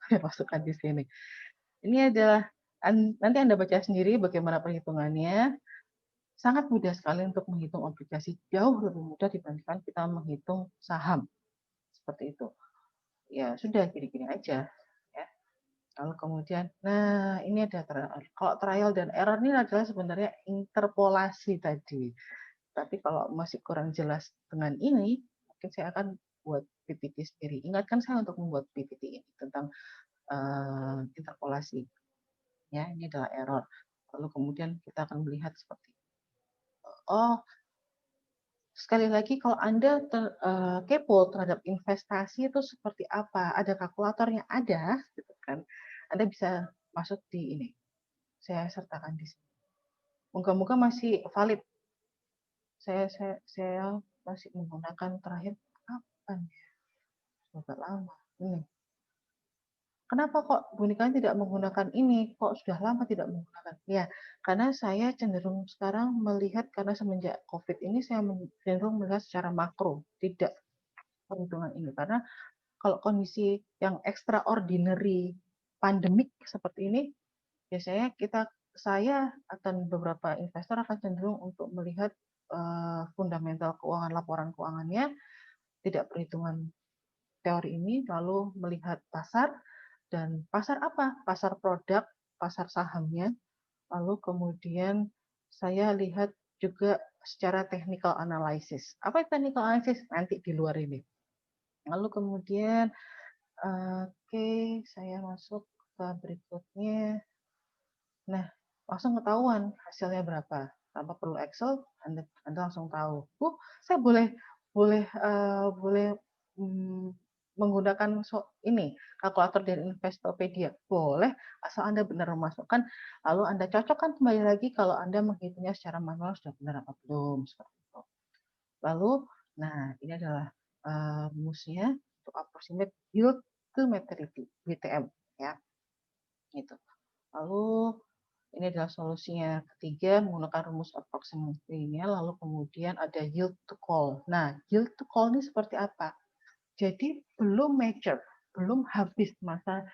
saya masukkan di sini. Ini adalah nanti Anda baca sendiri bagaimana perhitungannya. Sangat mudah sekali untuk menghitung obligasi, jauh lebih mudah dibandingkan kita menghitung saham seperti itu. Ya sudah, gini-gini aja. Ya. Lalu kemudian, nah ini ada kalau trial dan error ini adalah sebenarnya interpolasi tadi. Tapi kalau masih kurang jelas dengan ini, mungkin saya akan buat PPT sendiri. Ingatkan saya untuk membuat PPT ini tentang interpolasi. Ya, ini adalah error. Lalu kemudian kita akan melihat seperti oh, sekali lagi kalau Anda kepo terhadap investasi itu seperti apa, ada kalkulatornya ada, gitu kan? Anda bisa masuk di ini. Saya sertakan di sini. Moga-moga masih valid. Saya masih menggunakan terakhir kapan ya? Sudah lama. Ini. Kenapa kok Bunika tidak menggunakan ini? Kok sudah lama tidak menggunakan? Ya, karena saya cenderung sekarang melihat karena semenjak COVID ini saya cenderung melihat secara makro, tidak perhitungan ini. Karena kalau kondisi yang extraordinary pandemik seperti ini, biasanya saya akan beberapa investor akan cenderung untuk melihat fundamental keuangan, laporan keuangannya, tidak perhitungan teori ini, lalu melihat pasar, dan pasar apa? Pasar produk, pasar sahamnya, lalu kemudian saya lihat juga secara technical analysis. Apa itu technical analysis? Nanti di luar ini. Lalu kemudian, oke, saya masuk ke berikutnya. Nah, langsung ketahuan hasilnya berapa. Tanpa perlu Excel, Anda langsung tahu. Saya boleh boleh boleh menggunakan ini kalkulator dari Investopedia. Boleh, asal Anda benar memasukkan, lalu Anda cocokkan kembali lagi kalau Anda menghitungnya secara manual sudah benar apa belum. Seperti itu. Lalu, nah ini adalah rumusnya untuk approximate yield to maturity, WTM. Ya, gitu. Lalu ini adalah solusinya ketiga menggunakan rumus approximate-nya, lalu kemudian ada yield to call. Nah, yield to call ini seperti apa? Jadi belum mature, belum habis masa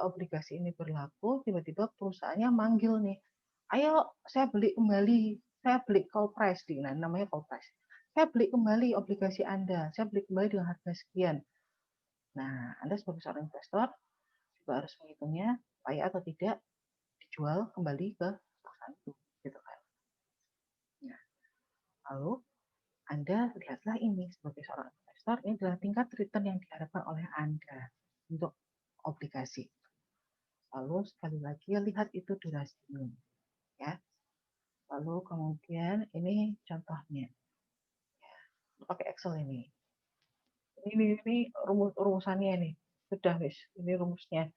obligasi ini berlaku, tiba-tiba perusahaannya manggil nih, ayo saya beli kembali, saya beli call price, nah, namanya call price. Saya beli kembali obligasi Anda, saya beli kembali dengan harga sekian. Nah, Anda sebagai seorang investor juga harus menghitungnya layak atau tidak dijual kembali ke perusahaan itu, gitu kan. Nah, lalu Anda lihatlah ini sebagai seorang investor, ini adalah tingkat return yang diharapkan oleh Anda untuk obligasi. Lalu sekali lagi lihat itu durasinya, ya. Lalu kemudian ini contohnya, pakai Excel ini. Ini rumusannya nih, sudah guys, ini rumusnya.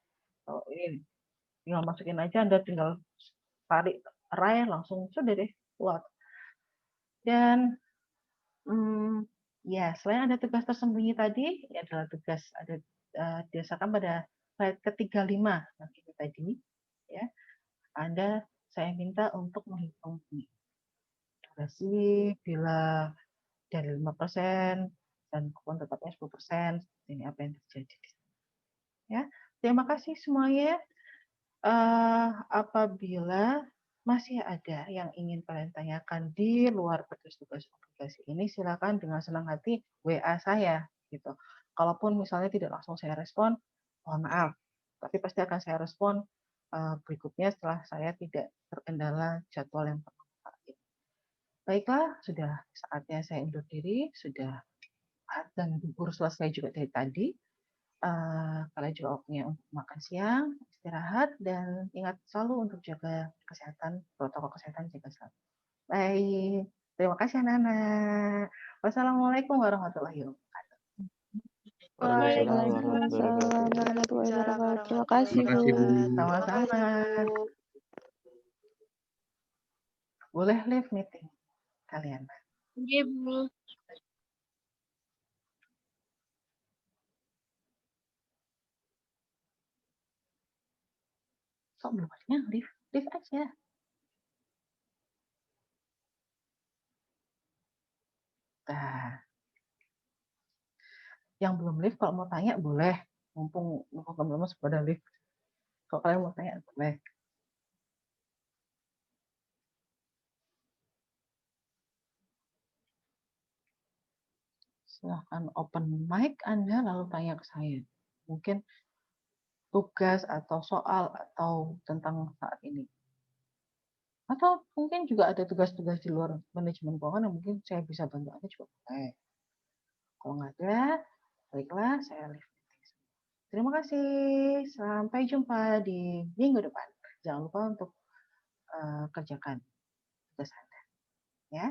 Oh, ini tinggal masukin aja, Anda tinggal tarik array langsung sudah deh keluar. Dan ya selain ada tugas tersembunyi tadi, ini adalah tugas didasarkan pada slide ke-35 nanti tadi, ya. Saya minta untuk menghitung durasi bila dari 5% dan kupon tetapnya 10%. Ini apa yang terjadi. Ya, terima kasih semuanya. Apabila masih ada yang ingin kalian tanyakan di luar tugas-tugas aplikasi ini, silakan dengan senang hati WA saya gitu. Kalaupun misalnya tidak langsung saya respon, mohon maaf, tapi pasti akan saya respon berikutnya setelah saya tidak terkendala jadwal yang bermanfaat. Baiklah, sudah saatnya saya undur diri, sudah dan bubur selesai juga dari tadi. Kalian juga waktunya untuk makan siang, istirahat, dan ingat selalu untuk jaga kesehatan, protokol kesehatan jaga selalu. Baik, terima kasih anak-anak. Wassalamualaikum warahmatullahi wabarakatuh. Waalaikumsalam warahmatullahi wabarakatuh. Terima kasih, Bu. Sama-sama. Boleh leave meeting kalian. Iya, Bu. Kok belum ada leave? Leave aja. Nah, yang belum live kalau mau tanya boleh, mumpung belum pada live. Kalau kalian mau tanya boleh. Silahkan open mic Anda lalu tanya ke saya. Mungkin tugas atau soal atau tentang saat ini. Atau mungkin juga ada tugas-tugas di luar manajemen keuangan yang mungkin saya bisa bantu Anda juga boleh. Kalau nggak ada, baiklah saya live. Terima kasih. Sampai jumpa di minggu depan. Jangan lupa untuk kerjakan tugas Anda. Ya.